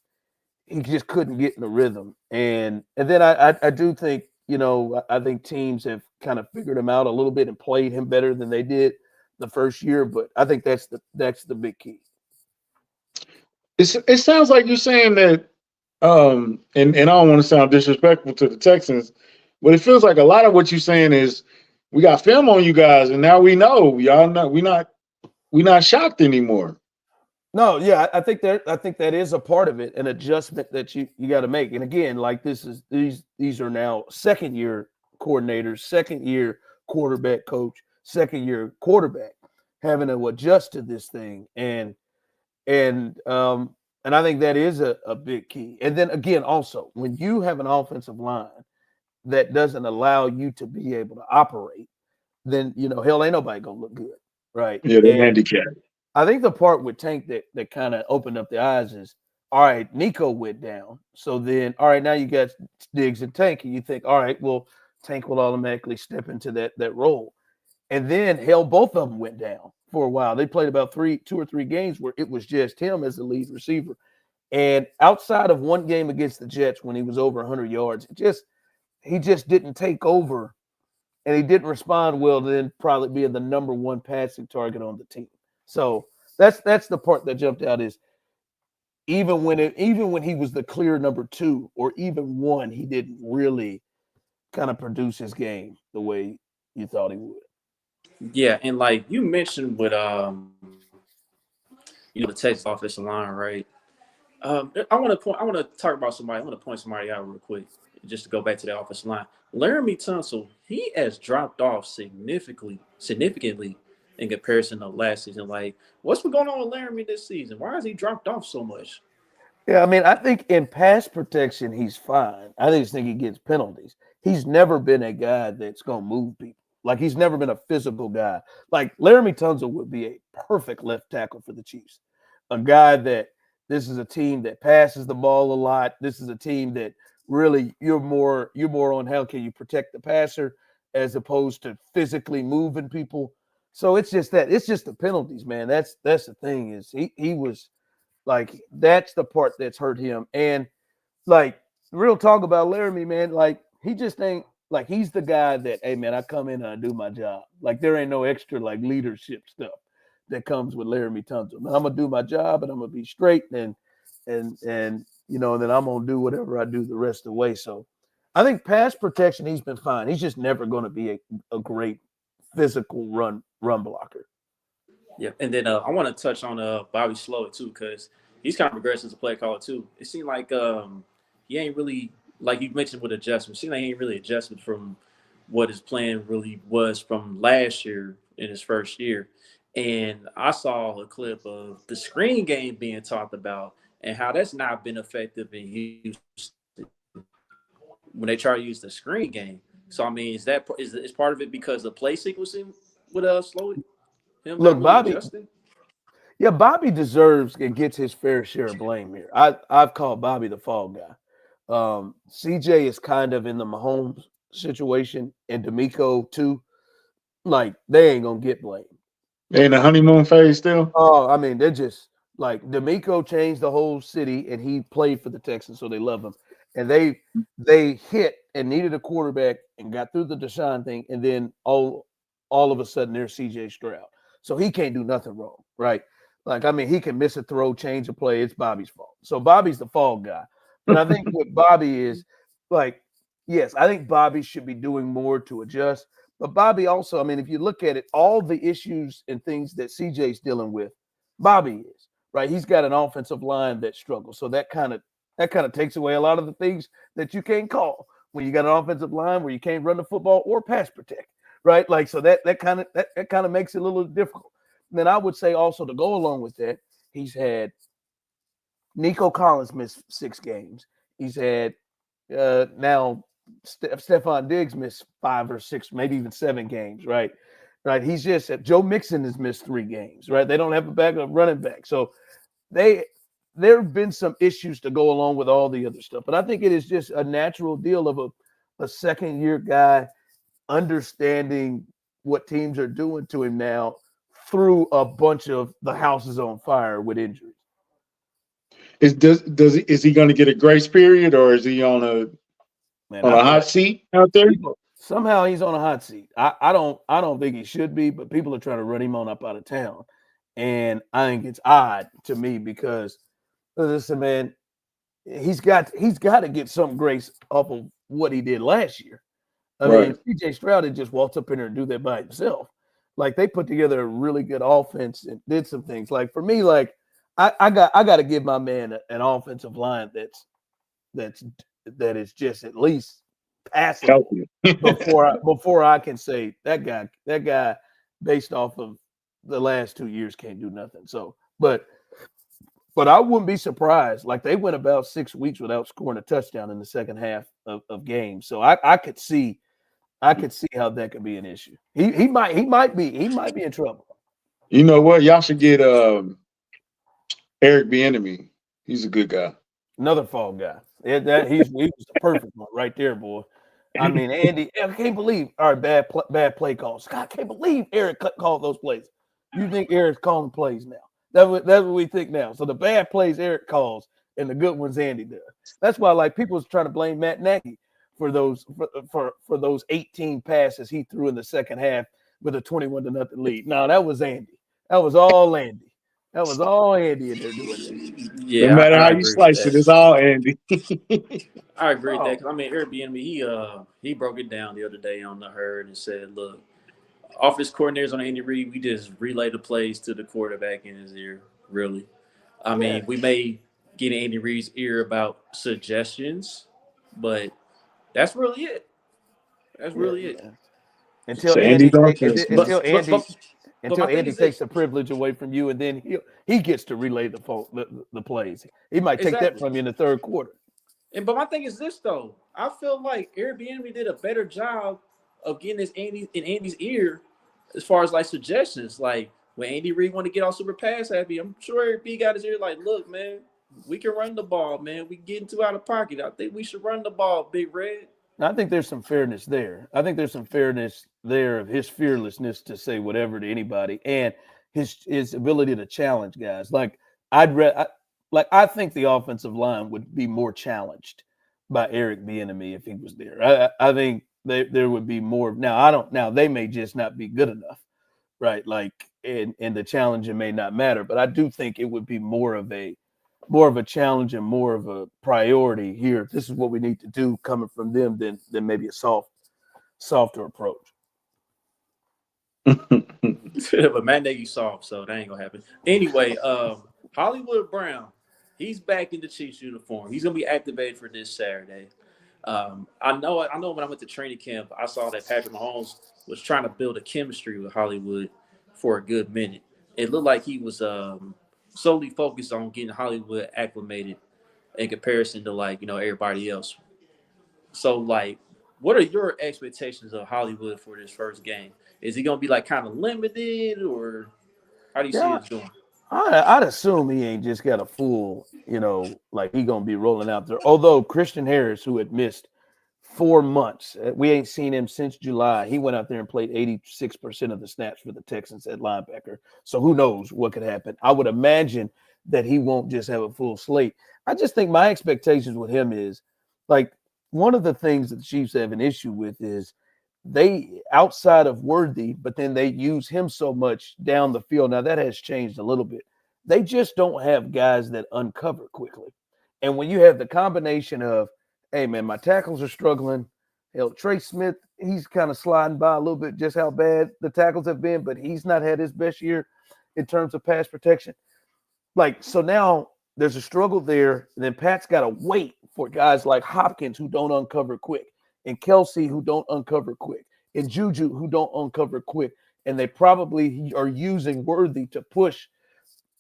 [SPEAKER 3] couldn't get in the rhythm. And then I do think, I think teams have kind of figured him out a little bit and played him better than they did the first year, but I think that's the big key.
[SPEAKER 2] It sounds like you're saying that and I don't want to sound disrespectful to the Texans, but it feels like a lot of what you're saying is we got film on you guys, and now we know y'all not we're not shocked anymore.
[SPEAKER 3] No, yeah, I think that is a part of it, an adjustment that you got to make. And again, like these are now second year coordinators, second year quarterback coach, second year quarterback having to adjust to this thing, and I think that is a big key. And then again, also when you have an offensive line that doesn't allow you to be able to operate, then hell, ain't nobody gonna look good, right?
[SPEAKER 2] Yeah, they're handicapped.
[SPEAKER 3] I think the part with Tank that kind of opened up the eyes is, all right, Nico went down. So then, all right, now you got Diggs and Tank, and you think, all right, well, Tank will automatically step into that role. And then, hell, both of them went down for a while. They played about 2 or 3 games where it was just him as the lead receiver. And outside of one game against the Jets when he was over 100 yards, he just didn't take over, and he didn't respond well to then probably being the number 1 passing target on the team. So that's the part that jumped out is even when he was the clear number 2 or even 1, he didn't really kind of produce his game the way you thought he would.
[SPEAKER 1] Yeah, and like you mentioned with the Texas offensive line, right? I want to talk about somebody. I want to point somebody out real quick, just to go back to the offensive line. Laramie Tunsil, he has dropped off significantly in comparison to last season. Like, what's been going on with Laramie this season? Why has he dropped off so much?
[SPEAKER 3] Yeah, I mean, I think in pass protection, he's fine. I just think he gets penalties. He's never been a guy that's going to move people. Like, he's never been a physical guy. Like, Laramie Tunsil would be a perfect left tackle for the Chiefs. A guy that this is a team that passes the ball a lot. This is a team that really you're more on how can you protect the passer as opposed to physically moving people. So it's just the penalties, man. That's the thing is he was like, that's the part that's hurt him. And like real talk about Laramie, man, like he just ain't like he's the guy that, hey man, I come in and I do my job. Like there ain't no extra like leadership stuff that comes with Laramie Tunsil. I'm gonna do my job and I'm gonna be straight and then I'm gonna do whatever I do the rest of the way. So I think pass protection, he's been fine. He's just never gonna be a great physical run blocker.
[SPEAKER 1] Yeah, and then I want to touch on Bobby Slowick too, because he's kind of regressed as a play caller too. It seemed like he ain't really, like you mentioned with adjustments, it seemed like he ain't really adjusted from what his plan really was from last year in his first year. And I saw a clip of the screen game being talked about and how that's not been effective in Houston when they try to use the screen game. So I mean, is part of it because the play sequencing with Slowick?
[SPEAKER 3] Look, Bobby. Yeah, Bobby deserves and gets his fair share of blame here. I've called Bobby the fall guy. CJ is kind of in the Mahomes situation, and D'Amico too. Like they ain't gonna get blamed.
[SPEAKER 2] They in the honeymoon phase still.
[SPEAKER 3] Oh, I mean, they're just like D'Amico changed the whole city, and he played for the Texans, so they love him. and they hit and needed a quarterback and got through the Deshaun thing, and then all of a sudden there's CJ Stroud. So he can't do nothing wrong, right? Like, I mean, he can miss a throw, change a play. It's Bobby's fault. So Bobby's the fall guy. But I think what Bobby is, like, yes, I think Bobby should be doing more to adjust. But Bobby also, I mean, if you look at it, all the issues and things that CJ's dealing with, Bobby is, right? He's got an offensive line that struggles. So that kind of takes away a lot of the things that you can't call when you got an offensive line where you can't run the football or pass protect, right? Like, so that kind of makes it a little difficult. And then I would say also to go along with that, he's had Nico Collins miss 6 games. He's had now Stephon Diggs missed 5 or 6, maybe even 7 games, right? Right. He's just Joe Mixon has missed 3 games, right? They don't have a backup running back. So there have been some issues to go along with all the other stuff. But I think it is just a natural deal of a second-year guy understanding what teams are doing to him now through a bunch of the houses on fire with injuries.
[SPEAKER 2] Is he going to get a grace period, or is he on a hot seat out there?
[SPEAKER 3] Somehow he's on a hot seat. I don't think he should be, but people are trying to run him on up out of town, and I think it's odd to me because, listen, man, he's got to get some grace off of what he did last year. I mean, CJ Stroud had just walked up in there and do that by himself. Like, they put together a really good offense and did some things. Like, for me, like, I got to give my man an offensive line that is just at least passing before I can say that guy based off of the last 2 years can't do nothing. So, but I wouldn't be surprised. Like, they went about 6 weeks without scoring a touchdown in the second half of games. So I could see how that could be an issue. He might be in trouble.
[SPEAKER 2] You know what? Y'all should get Eric Bieniemy. He's a good guy.
[SPEAKER 3] Another fall guy. He was the perfect one right there, boy. I mean, Andy, I can't believe bad play calls. God, I can't believe Eric called those plays. You think Eric's calling plays now? That's what we think now. So the bad plays Eric calls and the good ones Andy does. That's why, like, people was trying to blame Matt Nagy for those 18 passes he threw in the second half with a 21-0 lead. No, that was Andy. That was all Andy. That was all Andy in there doing that.
[SPEAKER 1] Yeah,
[SPEAKER 2] no matter how you slice it, it's all Andy.
[SPEAKER 1] I agree with that, because I mean, Eric Bieniemy, he broke it down the other day on the Herd and said, "Look, offense coordinators on Andy Reid, we just relay the plays to the quarterback in his ear. Really, I mean, we may get in Andy Reid's ear about suggestions, but that's really it. That's really it.
[SPEAKER 3] Until Andy takes the privilege away from you, and then he gets to relay the plays. He might take that from you in the third quarter.
[SPEAKER 1] But my thing is this, though. I feel like Eric Bieniemy did a better job of getting this in Andy's ear as far as, like, suggestions. Like, when Andy Reid want to get all super pass happy, I'm sure Eric B got his ear like, "Look, man, we can run the ball, man. We getting too out of pocket. I think we should run the ball, Big Red."
[SPEAKER 3] I think there's some fairness there. I think there's some fairness there of his fearlessness to say whatever to anybody, and his ability to challenge guys. Like, I think the offensive line would be more challenged by Eric Bieniemy if he was there. I think there would be more. Now they may just not be good enough, right? Like, and the challenge may not matter, but I do think it would be more of a challenge and more of a priority here. This is what we need to do coming from them than maybe a softer approach.
[SPEAKER 1] But Matt Nagy soft, so that ain't gonna happen. Anyway, Hollywood Brown, he's back in the Chiefs uniform. He's gonna be activated for this Saturday. I know when I went to training camp, I saw that Patrick Mahomes was trying to build a chemistry with Hollywood for a good minute. It looked like he was solely focused on getting Hollywood acclimated in comparison to, like, everybody else. So, like, what are your expectations of Hollywood for this first game? Is he going to be, like, kind of limited, or how do you see it going?
[SPEAKER 3] I'd assume he ain't just got a full, like, he going to be rolling out there. Although Christian Harris, who had missed 4 months, we ain't seen him since July. He went out there and played 86% of the snaps for the Texans at linebacker. So who knows what could happen. I would imagine that he won't just have a full slate. I just think my expectations with him is like one of the things that the Chiefs have an issue with is they outside of Worthy, but then they use him so much down the field. Now that has changed a little bit. They just don't have guys that uncover quickly. And when you have the combination of, hey man, my tackles are struggling. Hell, Trey Smith, he's kind of sliding by a little bit just how bad the tackles have been, but he's not had his best year in terms of pass protection. Like, so now there's a struggle there. And then Pat's got to wait for guys like Hopkins who don't uncover quick, and Kelsey who don't uncover quick, and Juju who don't uncover quick. And they probably are using Worthy to push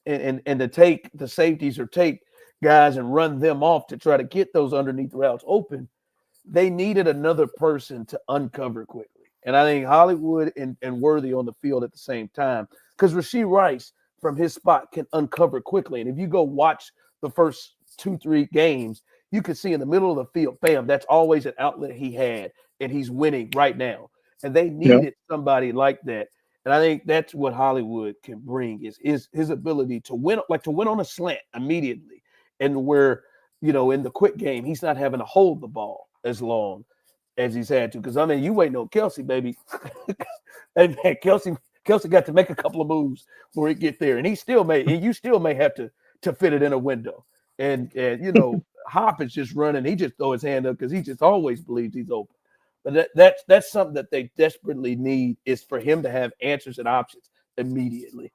[SPEAKER 3] and to take the safeties or take guys and run them off to try to get those underneath routes open. They needed another person to uncover quickly. And I think Hollywood and Worthy on the field at the same time, because Rashee Rice from his spot can uncover quickly. And if you go watch the first 2-3 games, you can see in the middle of the field, bam, that's always an outlet he had, and he's winning right now. And they needed somebody like that. And I think that's what Hollywood can bring is his ability to win, like to win on a slant immediately. And where, you know, in the quick game, he's not having to hold the ball as long as he's had to. Because, I mean, you waiting on Kelsey, baby. And man, Kelsey got to make a couple of moves before he get there. And you still may have to fit it in a window. And you know, Hop is just running. He just throw his hand up because he just always believes he's open. But that's something that they desperately need is for him to have answers and options immediately.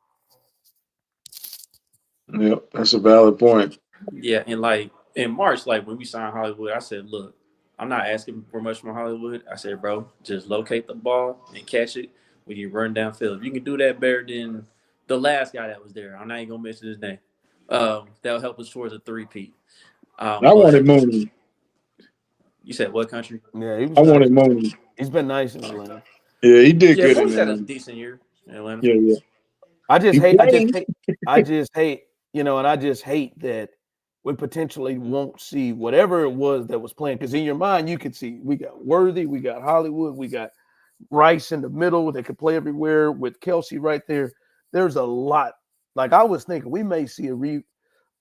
[SPEAKER 2] Yep, that's a valid point.
[SPEAKER 1] Yeah, and like in March, like when we signed Hollywood, I said, look, I'm not asking for much from Hollywood. I said, bro, just locate the ball and catch it when you run downfield. If you can do that better than the last guy that was there, I'm not even gonna mention his name. That'll help us towards a 3-peat.
[SPEAKER 2] I wanted Mooney.
[SPEAKER 1] You said what country?
[SPEAKER 3] Yeah, he was
[SPEAKER 2] I wanted Mooney.
[SPEAKER 3] He's been nice in Atlanta.
[SPEAKER 2] Yeah, he did good in
[SPEAKER 1] Mooney's had a
[SPEAKER 2] Atlanta.
[SPEAKER 1] decent year in Atlanta.
[SPEAKER 2] Yeah.
[SPEAKER 3] I just hate, you know, and I just hate that we potentially won't see whatever it was that was playing. Because in your mind, you could see we got Worthy, we got Hollywood, we got Rice in the middle. They could play everywhere with Kelsey right there. There's a lot. Like I was thinking, we may see a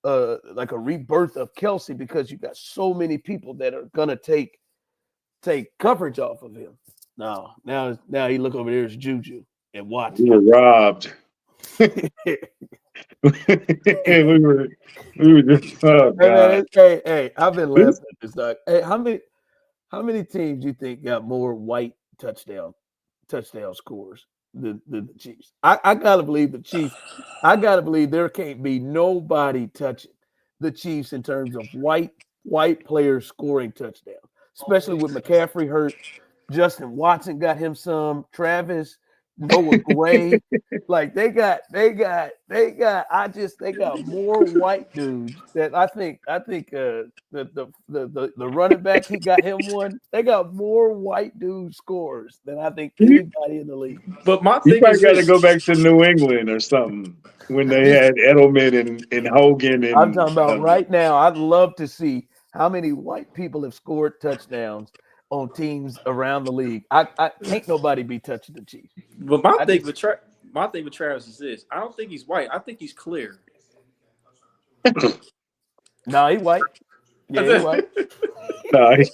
[SPEAKER 3] rebirth of Kelsey because you got so many people that are gonna take coverage off of him. Now he look over there as Juju and watch.
[SPEAKER 2] We were robbed. we were just
[SPEAKER 3] hey, I've been laughing at this dog. Hey, how many teams you think got more white touchdown scores than the Chiefs? I gotta believe the Chiefs. I gotta believe there can't be nobody touching the Chiefs in terms of white players scoring touchdowns, especially with McCaffrey hurt. Justin Watson got him some. Travis, Noah Gray, like they got more white dudes that I think the running back, he got him one. They got more white dude scores than I think anybody in the league.
[SPEAKER 1] But my thing
[SPEAKER 2] is, got to go back to New England or something when they had Edelman and Hogan. And
[SPEAKER 3] I'm talking about right now. I'd love to see how many white people have scored touchdowns on teams around the league. I can't nobody be touching the Chiefs.
[SPEAKER 1] But my thing with Travis is this: I don't think he's white. I think he's clear.
[SPEAKER 3] No, he's white. Yeah, he's white.
[SPEAKER 1] I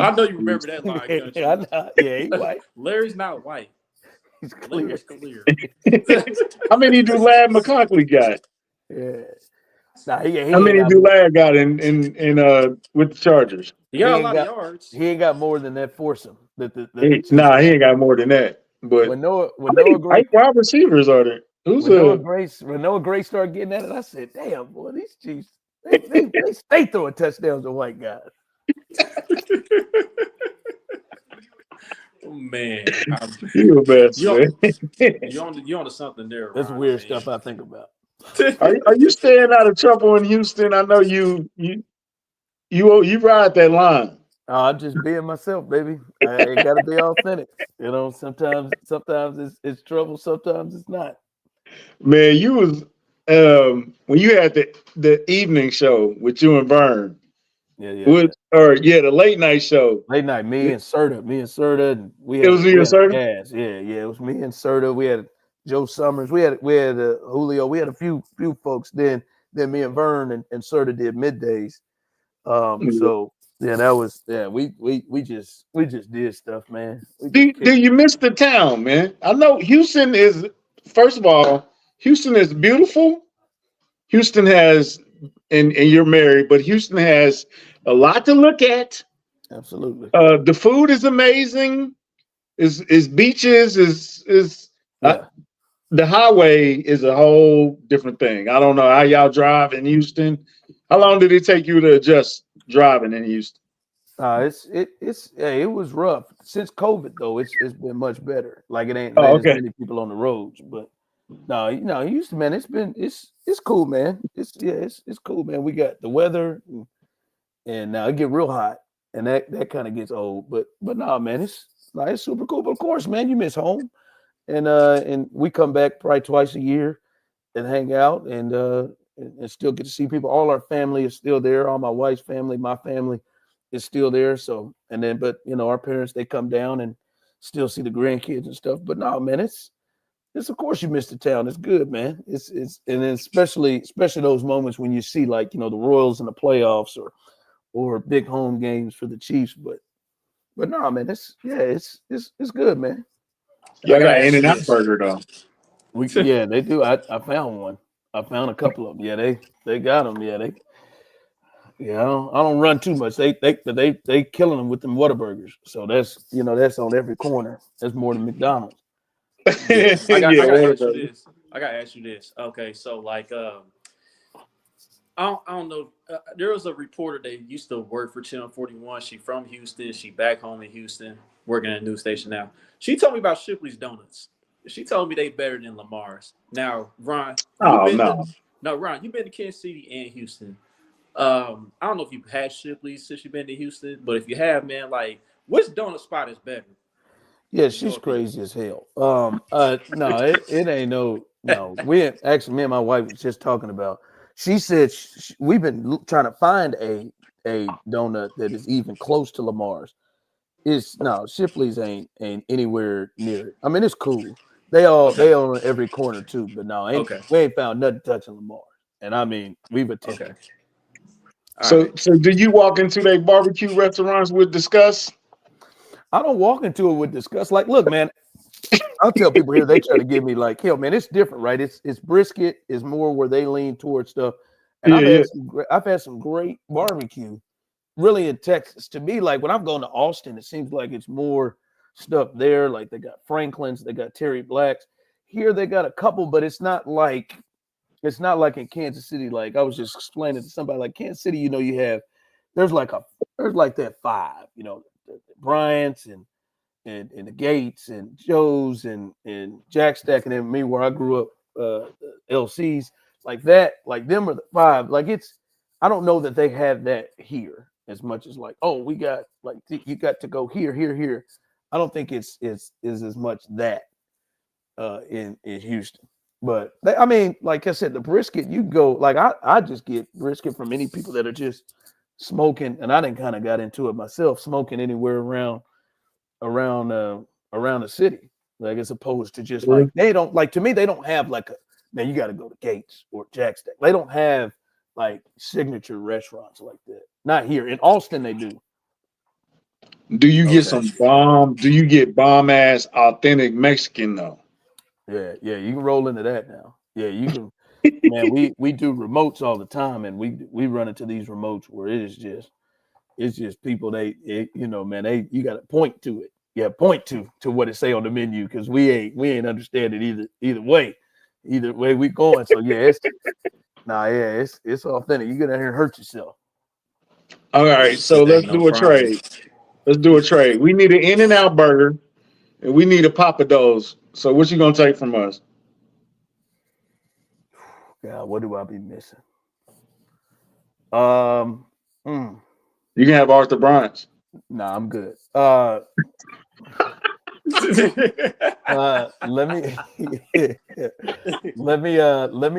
[SPEAKER 1] know you remember that line.
[SPEAKER 3] Yeah, he's white.
[SPEAKER 1] Larry's not white.
[SPEAKER 3] He's clear.
[SPEAKER 1] Larry's clear.
[SPEAKER 2] How many do Lad McConkley got?
[SPEAKER 3] Yeah. Nah,
[SPEAKER 2] how many do Lad got in with the Chargers?
[SPEAKER 1] He got a lot of yards.
[SPEAKER 3] He ain't got more than that foursome.
[SPEAKER 2] He ain't got more than that. But
[SPEAKER 3] when Noah Gray,
[SPEAKER 2] wide receivers are there?
[SPEAKER 3] When Noah Gray started getting at it, I said, "Damn, boy, these Chiefs, they throwing touchdowns to white guys."
[SPEAKER 1] Oh, man,
[SPEAKER 2] you're best, man.
[SPEAKER 1] You're on something there.
[SPEAKER 3] That's weird stuff I think about.
[SPEAKER 2] Are you staying out of trouble in Houston? I know you ride that line.
[SPEAKER 3] I'm just being myself, baby. I ain't gotta be authentic. You know, sometimes it's trouble, sometimes it's not.
[SPEAKER 2] Man, you was when you had the evening show with you and Vern. The late night show.
[SPEAKER 3] Late night, me and Serta, and we had
[SPEAKER 2] it was me and Serta.
[SPEAKER 3] Yeah, it was me and Serta. We had Joe Summers. We had Julio. We had a few folks. Then me and Vern and Serta did middays. So Yeah, that was we just did stuff, man.
[SPEAKER 2] Do you miss the town, man? I know Houston is, first of all, Houston is beautiful. Houston has, and you're married, but Houston has a lot to look at.
[SPEAKER 3] Absolutely.
[SPEAKER 2] The food is amazing. Is beaches
[SPEAKER 3] Yeah.
[SPEAKER 2] the highway is a whole different thing. I don't know how y'all drive in Houston. How long did it take you to adjust driving in Houston?
[SPEAKER 3] It was rough since COVID though. It's been much better. Like it ain't
[SPEAKER 2] Oh,
[SPEAKER 3] as
[SPEAKER 2] okay.
[SPEAKER 3] many people on the roads, but no, Houston, man, it's cool, man. It's cool, man. We got the weather, and now it get real hot, and that kind of gets old. But no, man, it's super cool. But of course, man, you miss home, and we come back probably twice a year and hang out, and still get to see people. All our family is still there. All my wife's family, my family is still there. So, but our parents, they come down and still see the grandkids and stuff. But no, man, it's of course you miss the town. It's good, man. It's and then especially those moments when you see like the Royals in the playoffs or big home games for the Chiefs. But no, man, it's good, man.
[SPEAKER 2] Y'all got In-N-Out Burger though.
[SPEAKER 3] Yeah, they do. I found one. I found a couple of them. Yeah, they got them. Yeah, I don't run too much. They killing them with them Whataburgers. So that's on every corner. That's more than McDonald's.
[SPEAKER 1] I gotta ask you this. Okay, so like I don't know. There was a reporter that used to work for Channel 41. She from Houston. She back home in Houston, working at a news station now. She told me about Shipley's Donuts. She told me they better than Lamar's. Now, Ron, Ron, you've been to Kansas City and Houston. I don't know if you've had Shipley's since you've been to Houston, but if you have, man, like which donut spot is better?
[SPEAKER 3] Yeah, she's crazy as hell. No, it ain't no. Me and my wife was just talking about. She said we've been trying to find a donut that is even close to Lamar's. Shipley's ain't anywhere near it. I mean, it's cool. They own every corner too, but we ain't found nothing touching Lamar. And I mean, we've attempted.
[SPEAKER 2] Okay. So do you walk into their barbecue restaurants with disgust?
[SPEAKER 3] I don't walk into it with disgust. Like, look, man, I'll tell people here, they try to give me like, hell, man, it's different, right? It's brisket is more where they lean towards stuff. And I've had some great barbecue really in Texas. To me, like when I'm going to Austin, it seems like it's more stuff there. Like they got Franklin's, they got Terry Black's. Here they got a couple, but it's not like in Kansas City. Like I was just explaining to somebody, like Kansas City, there's like that five, the Bryant's and the Gates and Joe's and Jack Stack, and then me where I grew up, LC's like that, like them are the five. Like I don't know that they have that here as much as like, oh, we got like you got to go here. I don't think it's as much that in Houston. But I mean, like I said, the brisket, you go like I just get brisket from any people that are just smoking, and I didn't kind of got into it myself, smoking anywhere around the city, like as opposed to just like they don't like to me they don't have like man you got to go to Gates or Jack Stack. They don't have like signature restaurants like that. Not here in Austin, they do.
[SPEAKER 2] Do you get some bomb? Do you get bomb ass authentic Mexican though?
[SPEAKER 3] Yeah, you can roll into that now. Yeah, you can. Man, we do remotes all the time, and we run into these remotes where it's just people you got to point to it. Yeah, point to what it say on the menu because we ain't understand it either way we going. So yeah, it's authentic. You get out here and hurt yourself.
[SPEAKER 2] All right, so let's do a trade. We need an In-N-Out burger, and we need a Papados. So what you gonna take from us?
[SPEAKER 3] God, what do I be missing?
[SPEAKER 2] You can have Arthur Bryant's.
[SPEAKER 3] Nah, I'm good. Let me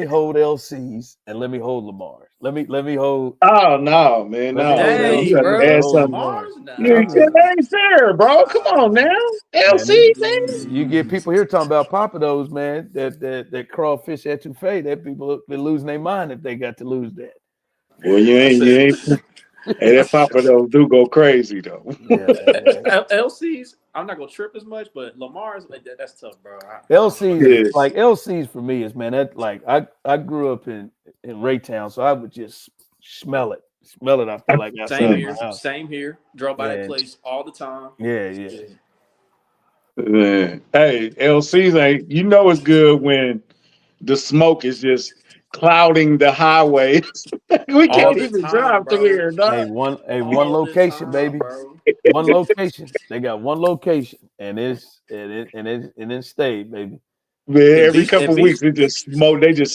[SPEAKER 3] hold LC's and let me hold Lamar's. Let me hold.
[SPEAKER 2] Oh no, man, no.
[SPEAKER 1] Dang,
[SPEAKER 2] you
[SPEAKER 1] bro.
[SPEAKER 2] add something. That ain't fair, bro. Come on now, LC, man.
[SPEAKER 3] You get people here talking about Papados, man. That crawfish etouffee. That people be losing their mind if they got to lose that.
[SPEAKER 2] Well, you ain't. Hey, that Papa though do go crazy though.
[SPEAKER 3] Yeah,
[SPEAKER 1] LC's, I'm not gonna trip as much, but Lamar's that's tough, bro.
[SPEAKER 3] LC's
[SPEAKER 2] Yeah.
[SPEAKER 3] like LC's for me is, man, that like I grew up in Raytown, so I would just smell it. I feel like outside of my house.
[SPEAKER 1] Same here. Drove by that
[SPEAKER 3] Yeah.
[SPEAKER 1] place all the time.
[SPEAKER 3] Yeah.
[SPEAKER 2] Man. Hey, LC's ain't, you know it's good when the smoke is just clouding the highway. We
[SPEAKER 1] All
[SPEAKER 2] can't
[SPEAKER 1] the
[SPEAKER 2] even
[SPEAKER 1] time,
[SPEAKER 2] drive through
[SPEAKER 1] bro.
[SPEAKER 2] here,
[SPEAKER 3] Hey,
[SPEAKER 2] dog.
[SPEAKER 3] one
[SPEAKER 1] All the
[SPEAKER 3] location,
[SPEAKER 1] time,
[SPEAKER 3] baby.
[SPEAKER 1] bro.
[SPEAKER 3] One location. They got one location, and it stayed, baby.
[SPEAKER 2] Man,
[SPEAKER 1] And
[SPEAKER 2] every couple of weeks they just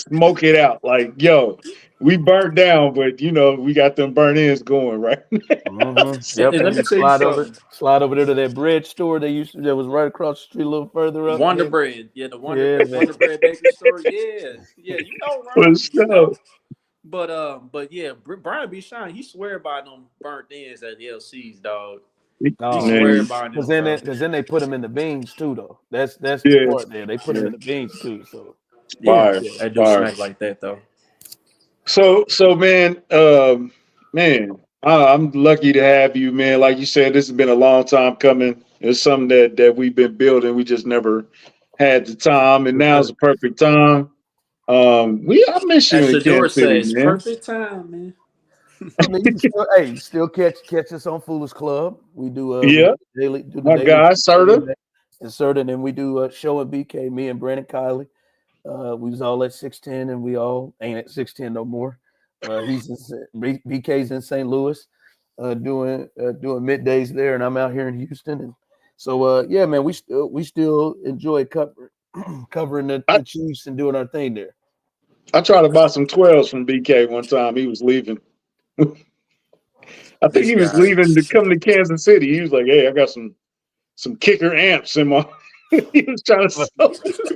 [SPEAKER 2] smoke it out. Like, yo, we burnt down, but you know, we got them burn ins going, right?
[SPEAKER 3] Mm-hmm.
[SPEAKER 1] And
[SPEAKER 3] Yep.
[SPEAKER 1] let
[SPEAKER 3] And
[SPEAKER 1] me
[SPEAKER 3] then
[SPEAKER 1] tell you something.
[SPEAKER 3] slide over there to that bread store that was right across the street a little further up.
[SPEAKER 1] Wonder
[SPEAKER 3] Baby.
[SPEAKER 1] Bread. Yeah, the
[SPEAKER 3] Yeah, man.
[SPEAKER 1] Wonder Bread bakery store. Yeah. Yeah, you know,
[SPEAKER 2] For
[SPEAKER 1] Ron. You
[SPEAKER 2] sure.
[SPEAKER 1] know. But yeah, Brian B. Shine, he swear by them burnt ends at the LC's, dog. He swear
[SPEAKER 2] Man,
[SPEAKER 1] by them,
[SPEAKER 3] Because
[SPEAKER 1] bro.
[SPEAKER 3] then they put them in the beans too, though. That's the
[SPEAKER 2] yeah,
[SPEAKER 3] part there. They put them in the beans too. So
[SPEAKER 1] Yeah,
[SPEAKER 2] fire,
[SPEAKER 1] I do
[SPEAKER 2] fire.
[SPEAKER 1] smack like that though.
[SPEAKER 2] So man, man, I'm lucky to have you, man. Like you said, this has been a long time coming. It's something that we've been building. We just never had the time, and now's the perfect time. I miss you
[SPEAKER 1] As
[SPEAKER 2] in
[SPEAKER 1] Shador
[SPEAKER 2] Kansas City,
[SPEAKER 1] says,
[SPEAKER 2] man.
[SPEAKER 1] perfect time, man.
[SPEAKER 3] I mean, you still catch us on Foolish Club. We do
[SPEAKER 2] Yeah,
[SPEAKER 3] do the
[SPEAKER 2] my
[SPEAKER 3] daily
[SPEAKER 2] guy, Serta.
[SPEAKER 3] insert, and then we do a show at BK. Me and Brandon Kiley. We was all at 610, and we all ain't at 610 no more. BK's in St. Louis, doing middays there, and I'm out here in Houston. And so yeah, man, we still enjoy covering
[SPEAKER 2] I,
[SPEAKER 3] the Chiefs and doing our thing there.
[SPEAKER 2] I tried to buy some 12s from BK one time. He was leaving. I think
[SPEAKER 1] This
[SPEAKER 2] he was
[SPEAKER 1] guy.
[SPEAKER 2] leaving to come to Kansas City. He was like, "Hey, I got some kicker amps in my." He was trying to sell.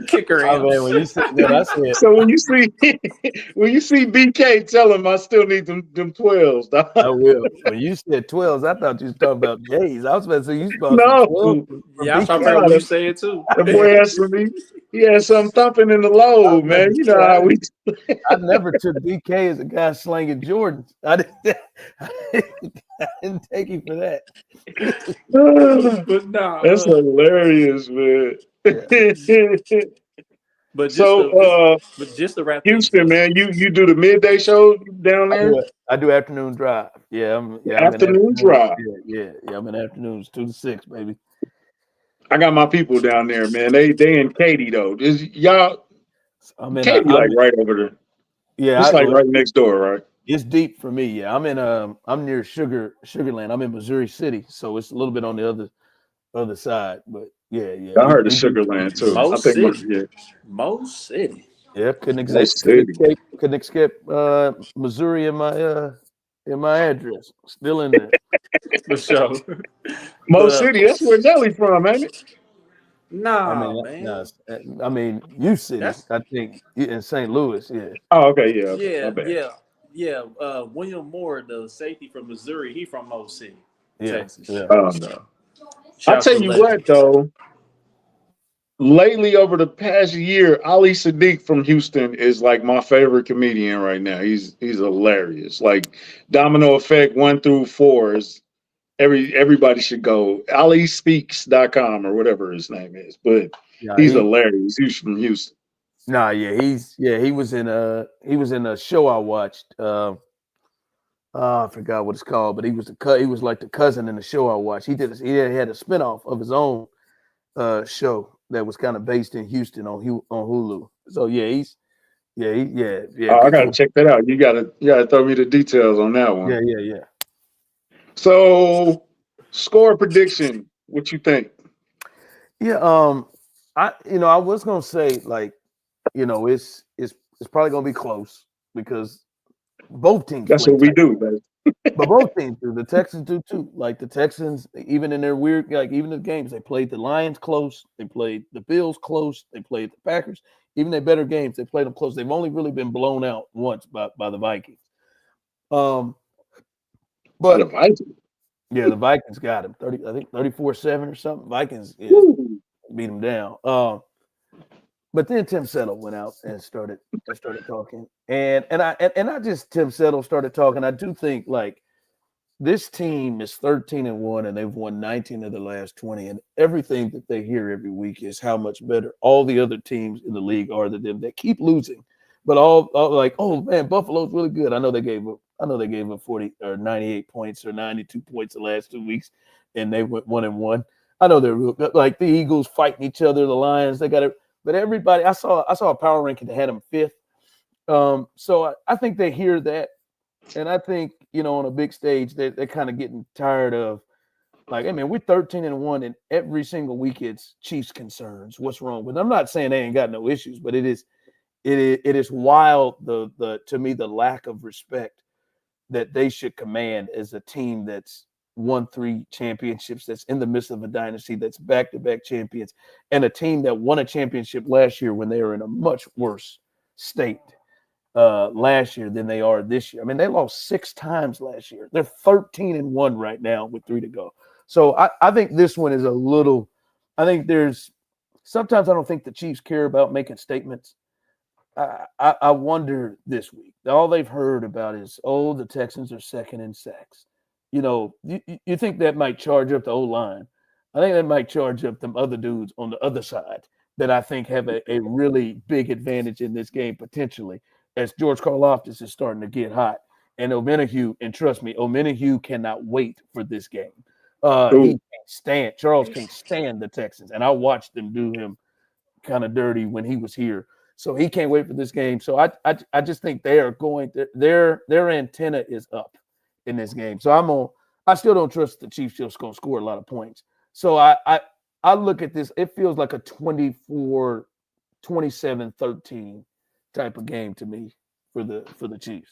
[SPEAKER 1] Kicker
[SPEAKER 3] Oh man,
[SPEAKER 1] amps.
[SPEAKER 3] when you said that, I said
[SPEAKER 2] So when you see BK, tell him I still need them 12s. Dog.
[SPEAKER 3] I will. When you said 12s, I thought you was talking about J's. I was about to say you bought some
[SPEAKER 2] No,
[SPEAKER 3] 12 from
[SPEAKER 1] Yeah, I was
[SPEAKER 3] BK.
[SPEAKER 1] trying to figure out
[SPEAKER 2] nah,
[SPEAKER 1] what you saying too.
[SPEAKER 2] the boy had he had some thumping in the low, man. You know how we.
[SPEAKER 3] I never took BK as a guy slanging Jordans. I didn't take him for that.
[SPEAKER 1] But nah,
[SPEAKER 2] That's hilarious, man.
[SPEAKER 3] Yeah.
[SPEAKER 1] but just to
[SPEAKER 2] So,
[SPEAKER 1] but just to wrap things
[SPEAKER 2] Houston,
[SPEAKER 1] up.
[SPEAKER 2] man, you do the midday show down there,
[SPEAKER 3] I do afternoon drive. I'm in
[SPEAKER 2] afternoon
[SPEAKER 3] afternoons.
[SPEAKER 2] drive.
[SPEAKER 3] Yeah. I'm in afternoons 2 to 6, baby.
[SPEAKER 2] I got my people down there, man. They in Katy though. Is y'all Katy like right over there? It's like right next door, right?
[SPEAKER 3] It's deep for me. Yeah, I'm near Sugarland. I'm in Missouri City, so it's a little bit on the other side. But yeah,
[SPEAKER 2] I heard of
[SPEAKER 3] we do.
[SPEAKER 2] Sugar Land too. I
[SPEAKER 1] Mo
[SPEAKER 2] think
[SPEAKER 1] City.
[SPEAKER 2] yeah,
[SPEAKER 1] Mo City.
[SPEAKER 3] Yeah,
[SPEAKER 2] Mo City.
[SPEAKER 3] couldn't escape Missouri in my address. Still in there.
[SPEAKER 1] For sure.
[SPEAKER 2] Mo
[SPEAKER 1] But
[SPEAKER 2] City, that's where Nelly from, ain't it?
[SPEAKER 1] nah, man.
[SPEAKER 3] I mean, U City.
[SPEAKER 1] That's
[SPEAKER 3] I think in St. Louis. Yeah.
[SPEAKER 2] Oh, okay, yeah, okay. My
[SPEAKER 1] yeah,
[SPEAKER 2] bad.
[SPEAKER 1] yeah, yeah. William Moore, the safety from Missouri, he from Mo City,
[SPEAKER 3] Yeah.
[SPEAKER 1] Texas.
[SPEAKER 3] Yeah.
[SPEAKER 2] Oh no. I
[SPEAKER 1] Shouts
[SPEAKER 2] tell
[SPEAKER 1] to
[SPEAKER 2] you
[SPEAKER 1] legend.
[SPEAKER 2] what though, lately over the past year, Ali Sadiq from Houston is like my favorite comedian right now. He's hilarious. Like Domino Effect 1 through 4 is everybody should go. AliSpeaks.com or whatever his name is. But
[SPEAKER 3] Yeah.
[SPEAKER 2] he's hilarious. He's from Houston.
[SPEAKER 3] Nah. Yeah. He was in a show I watched. I forgot what it's called, but he was like the cousin in the show I watched. He had a spinoff of his own show that was kind of based in Houston on Hulu. So yeah,
[SPEAKER 2] Oh, I
[SPEAKER 3] good
[SPEAKER 2] gotta
[SPEAKER 3] for
[SPEAKER 2] check that out. You gotta throw me the details on that one.
[SPEAKER 3] yeah.
[SPEAKER 2] So score prediction. What you think?
[SPEAKER 3] Yeah, I was gonna say like, it's probably gonna be close because both teams
[SPEAKER 2] That's
[SPEAKER 3] play
[SPEAKER 2] what we
[SPEAKER 3] tight.
[SPEAKER 2] do, man.
[SPEAKER 3] But both teams do. The Texans do too. Like the Texans, even in their weird, like even the games, they played the Lions close, they played the Bills close, they played the Packers. Even their better games, they played them close. They've only really been blown out once by the Vikings. But
[SPEAKER 2] The Vikings.
[SPEAKER 3] yeah, the Vikings got him 30. I think 34-7 or something. Vikings beat them down. But then Tim Settle went out and started talking, and I just Tim Settle started talking. I do think like this team is 13-1, and they've won 19 of the last 20. And everything that they hear every week is how much better all the other teams in the league are than them that keep losing. But all like, oh man, Buffalo's really good. I know they gave up 40 or 98 points or 92 points the last 2 weeks, and they went 1-1. I know they're real good. Like the Eagles fighting each other, the Lions, they got it. But everybody, I saw a power ranking that had them fifth. So I think they hear that. And I think, on a big stage, they're kind of getting tired of, like, hey, man, we're 13-1, and every single week it's Chiefs concerns. What's wrong with them? I'm not saying they ain't got no issues, but it is wild, to me, the lack of respect that they should command as a team that's won 3 championships, that's in the midst of a dynasty, that's back-to-back champions, and a team that won a championship last year when they were in a much worse state last year than they are this year. I mean, they lost 6 times last year. They're 13-1 right now with 3 to go. So I think this one is a little – I think sometimes I don't think the Chiefs care about making statements. I wonder this week. All they've heard about is, the Texans are second in sacks. You think that might charge up the O-line. I think that might charge up them other dudes on the other side that I think have a really big advantage in this game potentially, as George Karlaftis is starting to get hot. And trust me, Omenihu cannot wait for this game. Charles can't stand the Texans. And I watched them do him kind of dirty when he was here. So he can't wait for this game. So I just think they are going – their antenna is up in this game. So I still don't trust the Chiefs just going to score a lot of points. So I look at this, it feels like a 24, 27-13 type of game to me for the Chiefs.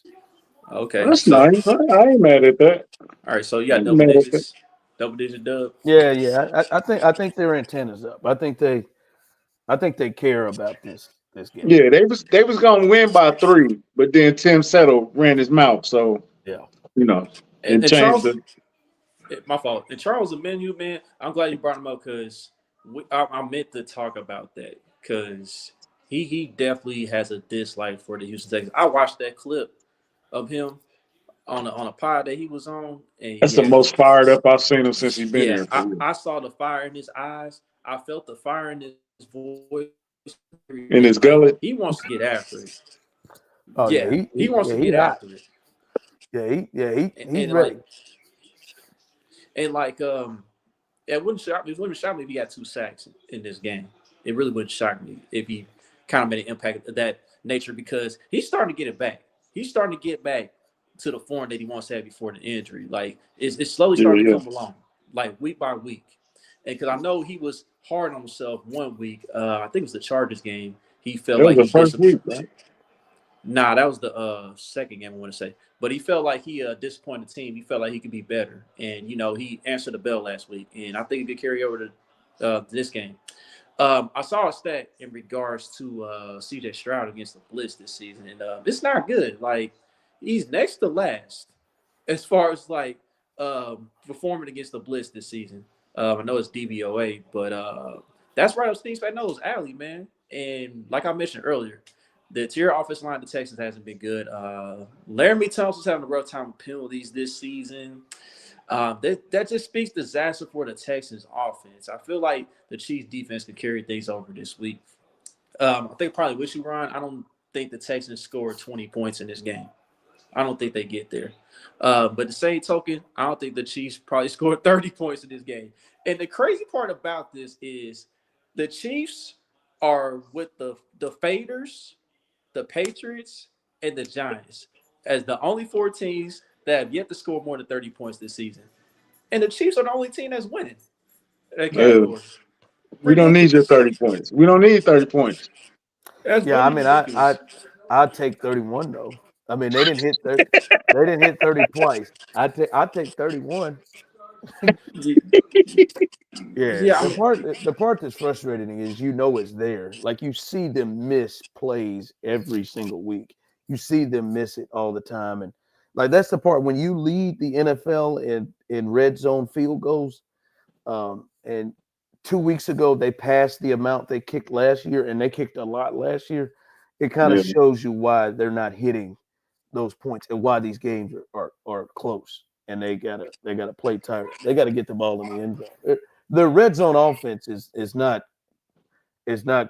[SPEAKER 1] Okay.
[SPEAKER 2] That's nice. I ain't mad at that.
[SPEAKER 1] All right, so you got double digit dub.
[SPEAKER 3] Yeah. I think their antenna's up. I think they care about this game.
[SPEAKER 2] Yeah, they was gonna win by 3, but then Tim Settle ran his mouth, so
[SPEAKER 3] yeah,
[SPEAKER 1] and
[SPEAKER 2] changed
[SPEAKER 1] Charles,
[SPEAKER 2] it.
[SPEAKER 1] My fault. And Charles Omenihu, man, I'm glad you brought him up because I meant to talk about that because he definitely has a dislike for the Houston Texans. I watched that clip of him on a pod that he was on. And
[SPEAKER 2] That's the most fired up I've seen him since he's been here.
[SPEAKER 1] I saw the fire in his eyes. I felt the fire in his voice.
[SPEAKER 2] In his gullet.
[SPEAKER 1] He wants to get after it.
[SPEAKER 3] Oh yeah,
[SPEAKER 1] he wants to get after it.
[SPEAKER 3] He's ready.
[SPEAKER 1] It wouldn't shock me. It wouldn't shock me if he got 2 sacks in this game. It really wouldn't shock me if he kind of made an impact of that nature because he's starting to get it back. He's starting to get back to the form that he once had before the injury. Like it's slowly starting to come along, like week by week. And because I know he was hard on himself one week. I think it was the Chargers game. He felt like
[SPEAKER 2] the first week, right?
[SPEAKER 1] Nah, that was the second game I want to say. But he felt like he disappointed the team. He felt like he could be better. And, he answered the bell last week. And I think he could carry over to this game. I saw a stat in regards to C.J. Stroud against the Blitz this season. And it's not good. Like, he's next to last as far as, like, performing against the Blitz this season. I know it's DVOA, but that's right up Steve Spagnuolo's alley, man. And like I mentioned earlier, the interior offensive line of the Texans hasn't been good. Laramie Thompson's having a rough time with penalties this season. That just speaks disaster for the Texans offense. I feel like the Chiefs defense could carry things over this week. I think probably with you, Ron, I don't think the Texans scored 20 points in this game. I don't think they get there. But the same token, I don't think the Chiefs probably scored 30 points in this game. And the crazy part about this is the Chiefs are with the Faders, the Patriots, and the Giants as the only 4 teams that have yet to score more than 30 points this season. And the Chiefs are the only team that's winning.
[SPEAKER 2] We don't need your 30 points. We don't need 30 points.
[SPEAKER 3] I mean, I'd take 31 though. I mean, they didn't hit 30. They didn't hit 30 twice. I take 31. Yeah. The part that's frustrating is it's there. Like you see them miss plays every single week. You see them miss it all the time, and like that's the part when you lead the NFL in red zone field goals. And 2 weeks ago they passed the amount they kicked last year, and they kicked a lot last year. It kind of shows you why they're not hitting those points and why these games are close. and they gotta play tight. They gotta get the ball in the end zone. The red zone offense is not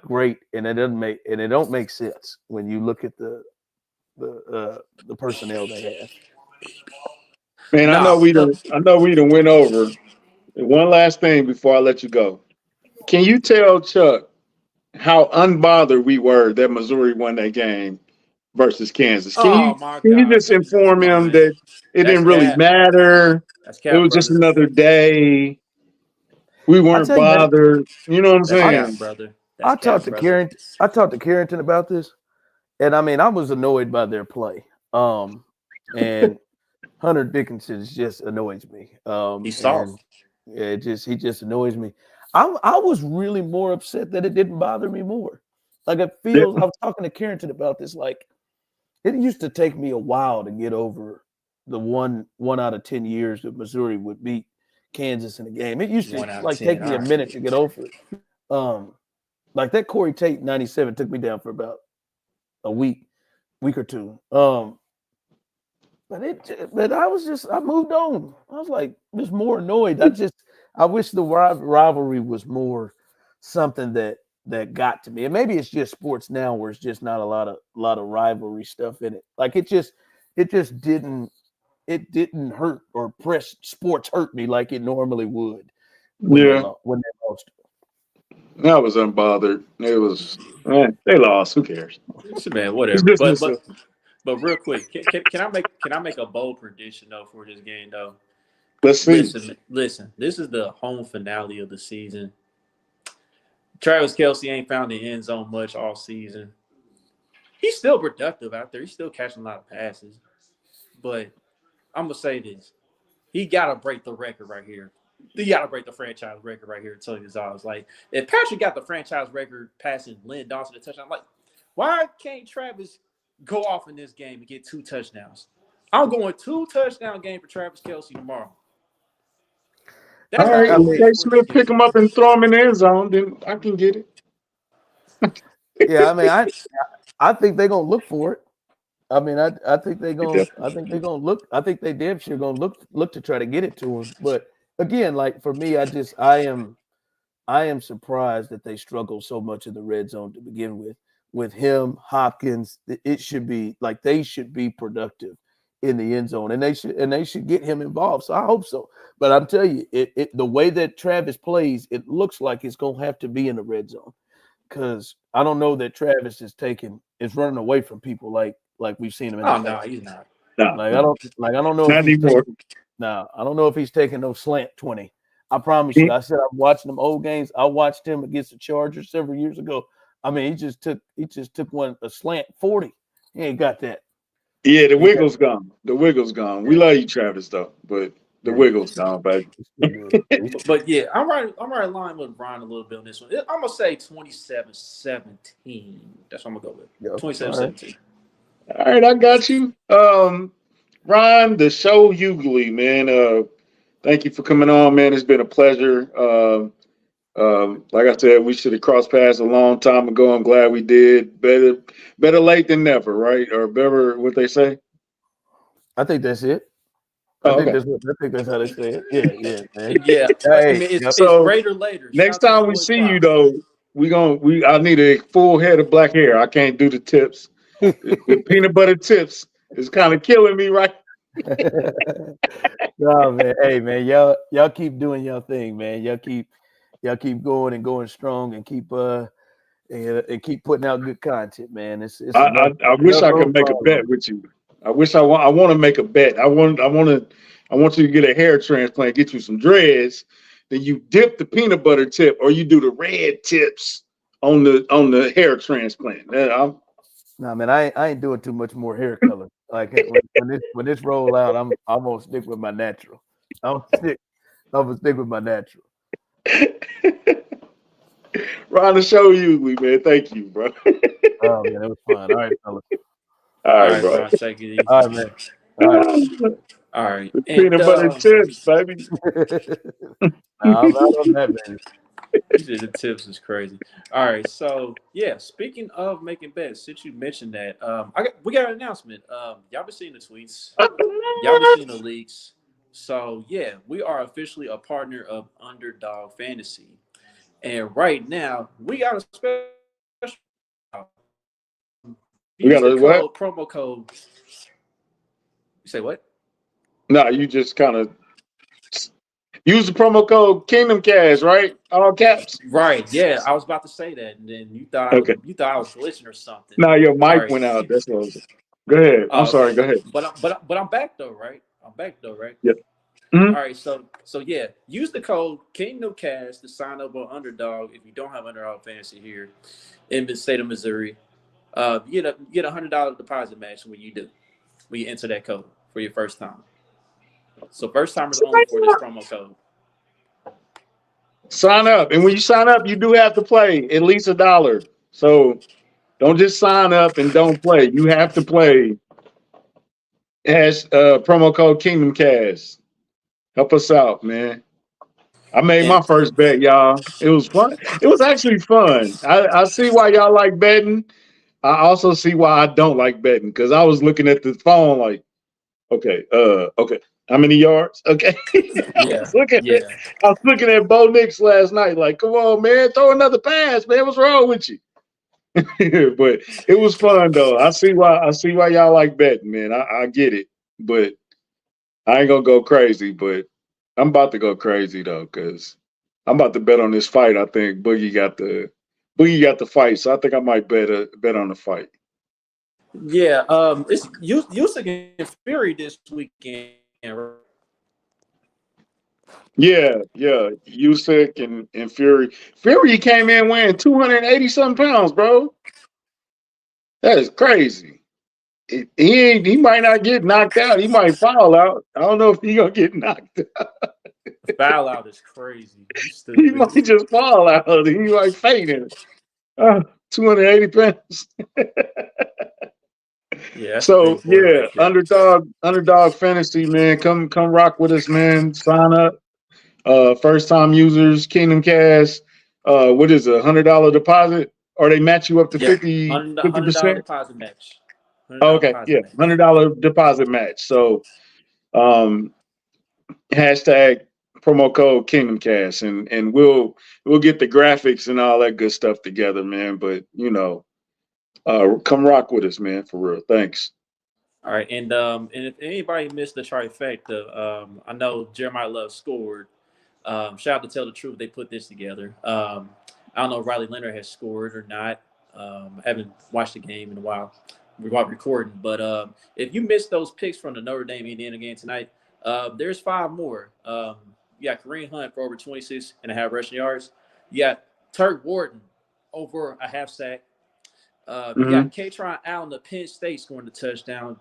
[SPEAKER 3] great, and it don't make sense when you look at the personnel they have.
[SPEAKER 2] Man, I know we done went over. One last thing before I let you go. Can you tell Chuck how unbothered we were that Missouri won that game versus Kansas?
[SPEAKER 1] Oh my
[SPEAKER 2] Can you
[SPEAKER 1] God,
[SPEAKER 2] just
[SPEAKER 1] baby.
[SPEAKER 2] inform
[SPEAKER 1] Come on,
[SPEAKER 2] him
[SPEAKER 1] man.
[SPEAKER 2] that it
[SPEAKER 1] That's
[SPEAKER 2] didn't really
[SPEAKER 1] cap.
[SPEAKER 2] matter?
[SPEAKER 1] That's
[SPEAKER 2] It
[SPEAKER 1] cap,
[SPEAKER 2] was just
[SPEAKER 1] brother.
[SPEAKER 2] another day. We
[SPEAKER 3] I
[SPEAKER 2] weren't
[SPEAKER 3] tell you, man,
[SPEAKER 2] bothered. You know what I'm
[SPEAKER 1] That's cap,
[SPEAKER 2] saying?
[SPEAKER 1] brother. That's
[SPEAKER 3] I talked
[SPEAKER 1] cap,
[SPEAKER 3] to
[SPEAKER 1] brother.
[SPEAKER 3] Carrington about this, and I mean, I was annoyed by their play. And Hunter Dickinson just annoys me.
[SPEAKER 1] He's
[SPEAKER 3] And
[SPEAKER 1] soft.
[SPEAKER 3] yeah, he just annoys me. I was really more upset that it didn't bother me more. Like I was talking to Carrington about this. Like it used to take me a while to get over the one out of 10 years that Missouri would beat Kansas in a game. It used to
[SPEAKER 1] 1 out of
[SPEAKER 3] like
[SPEAKER 1] 10.
[SPEAKER 3] take me a
[SPEAKER 1] All right.
[SPEAKER 3] minute to get over it. Like that Corey Tate 97 took me down for about a week or two. But I moved on. I was like just more annoyed. I wish the rivalry was more something that got to me. And maybe it's just sports now where it's just not a lot of rivalry stuff in it. Like it just didn't hurt or press sports hurt me like it normally would when they lost.
[SPEAKER 2] I was unbothered. It was they lost. Who cares?
[SPEAKER 1] Man,
[SPEAKER 2] It's
[SPEAKER 1] whatever.
[SPEAKER 2] business.
[SPEAKER 1] But real quick, can I make a bold prediction though for this game though?
[SPEAKER 2] Let's see.
[SPEAKER 1] Listen. This is the home finale of the season. Travis Kelce ain't found the end zone much all season. He's still productive out there. He's still catching a lot of passes. But I'm gonna say this: he gotta break the record right here. He gotta break the franchise record right here until he's ours. Like if Patrick got the franchise record passing Lynn Dawson a touchdown, like why can't Travis go off in this game and get 2 touchdowns? I'm going 2 touchdown game for Travis Kelce tomorrow. That's
[SPEAKER 2] All
[SPEAKER 1] not
[SPEAKER 2] right,
[SPEAKER 1] how you
[SPEAKER 2] if
[SPEAKER 1] win
[SPEAKER 2] Jay
[SPEAKER 1] sports
[SPEAKER 2] Smith pick
[SPEAKER 1] games.
[SPEAKER 2] him up and throw him in the end zone, then I can get it.
[SPEAKER 3] Yeah, I mean, I think they're gonna look for it. I mean, I think they're gonna look. I think they damn sure gonna look to try to get it to him. But again, like for me, I am surprised that they struggle so much in the red zone to begin with. With him, Hopkins, it should be like they should be productive in the end zone, and they should get him involved. So I hope so. But I'm telling you, the way that Travis plays, it looks like it's gonna have to be in the red zone because I don't know that Travis is running away from people like we've seen him in the past.
[SPEAKER 1] No, he's not.
[SPEAKER 3] I don't know
[SPEAKER 2] Not anymore.
[SPEAKER 3] I don't know if he's taking no slant 20. I promise you. I said I'm watching them old games. I watched him against the Chargers several years ago. I mean, he just took a slant 40. He ain't got that.
[SPEAKER 2] Yeah, the wiggle's gone. The wiggle's gone. We love you, Travis, though, but the wiggle's gone, baby.
[SPEAKER 1] But yeah, I'm right in line with Brian a little bit on this one. I'm gonna say 27-17. That's what I'm gonna go with. 27-17.
[SPEAKER 2] All right, I got you. Ron, the show Hughley, man. Thank you for coming on, man. It's been a pleasure. Like I said, we should have crossed paths a long time ago. I'm glad we did. Better late than never, right? Or better, what they say?
[SPEAKER 3] I think that's it. I think that's how they say it. Yeah, man.
[SPEAKER 1] Yeah.
[SPEAKER 3] Hey,
[SPEAKER 1] I mean, it's greater later.
[SPEAKER 2] Next time we see you, though, I need a full head of black hair. I can't do the tips. The peanut butter tips is kind of killing me, right?
[SPEAKER 3] No, man. Hey, man, y'all keep doing your thing, man. Y'all keep going and going strong and keep putting out good content, man.
[SPEAKER 2] I wish I could make a bet with you. I want to make a bet. I want you to get a hair transplant, get you some dreads, then you dip the peanut butter tip, or you do the red tips on the hair transplant.
[SPEAKER 3] No, man, I ain't doing too much more hair color. Like when this roll out, I'm gonna stick with my natural. I'm gonna stick with my natural.
[SPEAKER 2] Ron, the show you, man. Thank you, bro.
[SPEAKER 3] Oh man, it was fun. All right, fellas.
[SPEAKER 2] All right, bro.
[SPEAKER 1] Ron, take it easy.
[SPEAKER 3] All right, man.
[SPEAKER 1] All right.
[SPEAKER 2] The peanut butter tips, baby.
[SPEAKER 3] I'm out on that, baby.
[SPEAKER 1] The tips is crazy. All right, so yeah. Speaking of making bets, since you mentioned that, we got an announcement. Y'all been seeing the tweets, y'all been seeing the leaks. So yeah, we are officially a partner of Underdog Fantasy, and right now we got a special.
[SPEAKER 2] We
[SPEAKER 1] Use
[SPEAKER 2] got
[SPEAKER 1] the
[SPEAKER 2] a what?
[SPEAKER 1] promo code. You say what?
[SPEAKER 2] No, you just kind of use the promo code Kingdom Cash, right? All caps.
[SPEAKER 1] Right. Yeah, I was about to say that, and then
[SPEAKER 2] Okay.
[SPEAKER 1] you thought I was glitching or something.
[SPEAKER 2] Now your
[SPEAKER 1] All
[SPEAKER 2] mic
[SPEAKER 1] right.
[SPEAKER 2] went out. That's what I was. Go ahead. I'm
[SPEAKER 1] Oh,
[SPEAKER 2] sorry.
[SPEAKER 1] okay.
[SPEAKER 2] Go ahead.
[SPEAKER 1] But I'm back though, right? I'm back though, right?
[SPEAKER 2] Yep. Mhm.
[SPEAKER 1] All right. So yeah, use the code Kingdom Cash to sign up on Underdog if you don't have Underdog Fantasy here in the state of Missouri. You get $100 deposit match when you enter that code for your first time. So first timers only for this promo code.
[SPEAKER 2] Sign up, and when you sign up, you do have to play at least $1. So don't just sign up and don't play. You have to play. Has promo code Kingdom Cash. Help us out, man. I made
[SPEAKER 1] And
[SPEAKER 2] my first bet, y'all. It was fun. It was actually fun. I see why y'all like betting. I also see why I don't like betting because I was looking at the phone like, okay, how many yards? Okay,
[SPEAKER 1] yeah,
[SPEAKER 2] I
[SPEAKER 1] yeah.
[SPEAKER 2] was looking at Bo Nix last night. Like, come on, man, throw another pass, man. What's wrong with you? But it was fun though. I see why y'all like betting, man. I get it, but I ain't gonna go crazy. But I'm about to go crazy though, because I'm about to bet on this fight. I think Boogie got the fight, so I think I might bet on the fight.
[SPEAKER 1] Yeah, it's Usyk and Fury this weekend, right?
[SPEAKER 2] Yeah. Usyk and Fury. Fury came in weighing 280 something pounds, bro. That is crazy. He might not get knocked out. He might fall out. I don't know if he gonna get knocked out.
[SPEAKER 1] The foul out is crazy. You
[SPEAKER 2] He
[SPEAKER 1] stupid.
[SPEAKER 2] might just fall out. He might faint in it. 280 pounds.
[SPEAKER 1] Yeah, that's a
[SPEAKER 2] So
[SPEAKER 1] big boy
[SPEAKER 2] yeah,
[SPEAKER 1] right there.
[SPEAKER 2] underdog fantasy, man. Come rock with us, man. Sign up. First time users, Kingdom Cash. What is it, $100 deposit? Or they match you up to
[SPEAKER 1] Yeah,
[SPEAKER 2] 50
[SPEAKER 1] $100
[SPEAKER 2] percent?
[SPEAKER 1] deposit match.
[SPEAKER 2] Oh,
[SPEAKER 1] $100
[SPEAKER 2] okay, yeah,
[SPEAKER 1] deposit match.
[SPEAKER 2] $100 deposit match. So um hashtag promo code Kingdom Cash, and we'll get the graphics and all that good stuff together, man. But come rock with us, man, for real. Thanks.
[SPEAKER 1] All right, and if anybody missed the trifecta, I know Jeremiah Love scored. Shout out to Tell the Truth, they put this together. I don't know if Riley Leonard has scored or not. I haven't watched the game in a while. We're recording, but if you missed those picks from the Notre Dame Indiana game tonight, there's five more. You got Kareem Hunt for over 26 and a half rushing yards. You got Turk Wharton over a half sack. You
[SPEAKER 2] Hmm.
[SPEAKER 1] got Katron Allen of Penn State scoring the touchdown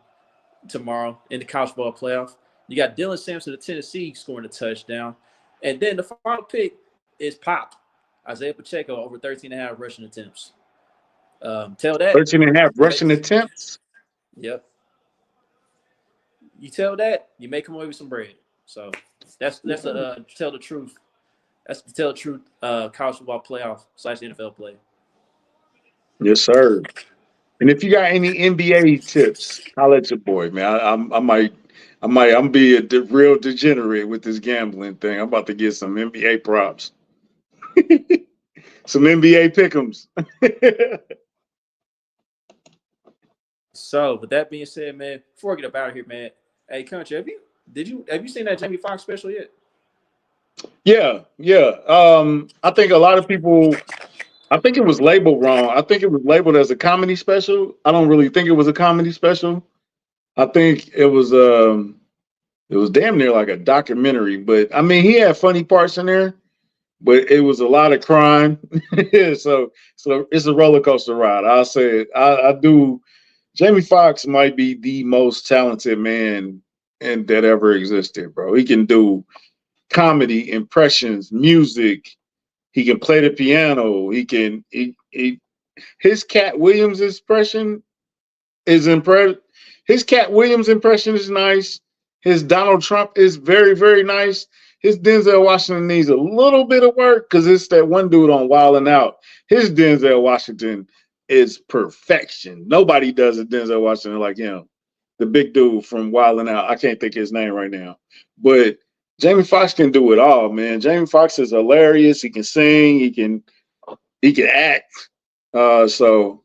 [SPEAKER 1] tomorrow in the college football playoff. You got Dylan Sampson of Tennessee scoring a touchdown. And then the final pick is Pop. Isaiah Pacheco over 13 and a half rushing attempts. Tell that.
[SPEAKER 2] 13 and a half
[SPEAKER 1] You make,
[SPEAKER 2] rushing attempts.
[SPEAKER 1] yep. You tell that, you may come away with some bread. So that's a tell the truth. That's the tell the truth college football playoff / NFL play.
[SPEAKER 2] Yes, sir. And if you got any NBA tips, holla at your boy, man. I'm be a real degenerate with this gambling thing. I'm about to get some NBA props, some NBA pick'ems.
[SPEAKER 1] So with that being said, man, before I get up out of here, man, hey country, have you seen that Jamie Foxx special yet?
[SPEAKER 2] Yeah. I think a lot of people. I think it was labeled wrong. I think it was labeled as a comedy special. I don't really think it was a comedy special. I think it was damn near like a documentary. But I mean, he had funny parts in there, but it was a lot of crime. so it's a roller coaster ride. I'll say it. I do. Jamie Foxx might be the most talented man that ever existed, bro. He can do comedy, impressions, music. He can play the piano. His Cat Williams impression is impressive. His Cat Williams impression is nice. His Donald Trump is very, very nice. His Denzel Washington needs a little bit of work because it's that one dude on Wild 'N Out. His Denzel Washington is perfection. Nobody does a Denzel Washington like him. the big dude from Wild 'N Out. I can't think of his name right now, but Jamie Foxx can do it all, man. Jamie Foxx is hilarious. He can sing. He can act. So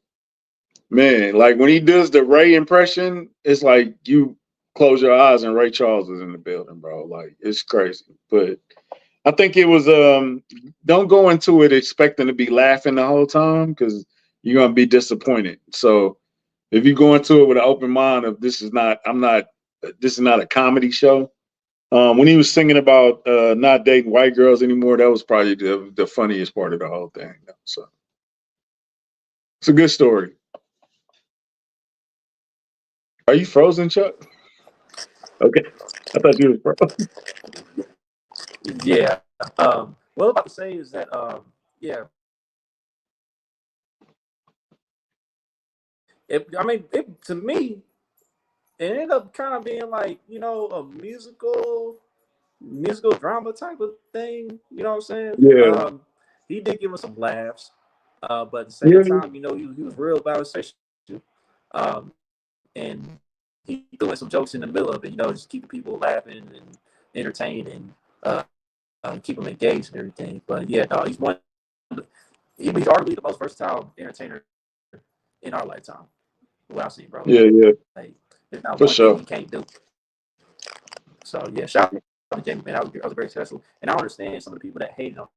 [SPEAKER 2] man, like when he does the Ray impression, it's like you close your eyes and Ray Charles is in the building, bro. Like it's crazy. But I think it was don't go into it expecting to be laughing the whole time because you're gonna be disappointed. So if you go into it with an open mind of this is not a comedy show. When he was singing about not dating white girls anymore, that was probably the funniest part of the whole thing. So it's a good story. Are you frozen, Chuck? Okay, I thought you was frozen.
[SPEAKER 1] Yeah. What I'm about to say is that yeah. To me, it ended up kind of being like, a musical drama type of thing. You know what I'm saying?
[SPEAKER 2] Yeah.
[SPEAKER 1] He did give us some laughs, but at the
[SPEAKER 2] Yeah.
[SPEAKER 1] same time, he was real about his sexual. And he throwing some jokes in the middle of it, just keeping people laughing and entertained and keep them engaged and everything. But yeah, no, he's arguably the most versatile entertainer in our lifetime. Who I've seen, bro.
[SPEAKER 2] Yeah.
[SPEAKER 1] Like, there's not
[SPEAKER 2] For
[SPEAKER 1] one
[SPEAKER 2] sure.
[SPEAKER 1] thing he can't do. So yeah, shout out to Jamie, man. That was very successful. And I understand some of the people that hated on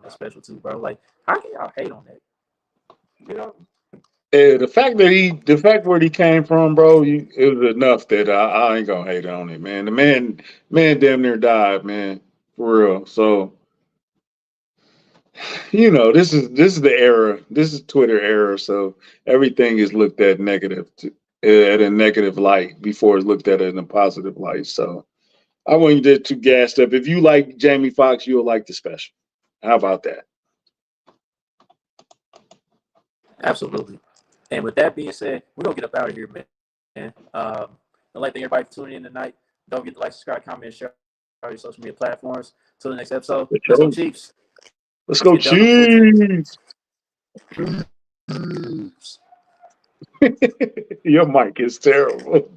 [SPEAKER 1] that special too, bro. Like, how can y'all hate on that?
[SPEAKER 2] Yeah, the fact where he came from, bro, it was enough that I ain't gonna hate on it, man. The man damn near died, man, for real. So, this is the era. This is Twitter era. So everything is looked at at a negative light before it's looked at in a positive light. So I wouldn't get too gassed up. If you like Jamie Foxx, you'll like the special. How about that?
[SPEAKER 1] Absolutely. And with that being said, we're gonna get up out of here, man. I'd like to thank everybody for tuning in tonight. Don't forget to like, subscribe, comment, share all your social media platforms. Till the next episode. Let's go, Chiefs.
[SPEAKER 2] Let's go, Chiefs. Your mic is terrible.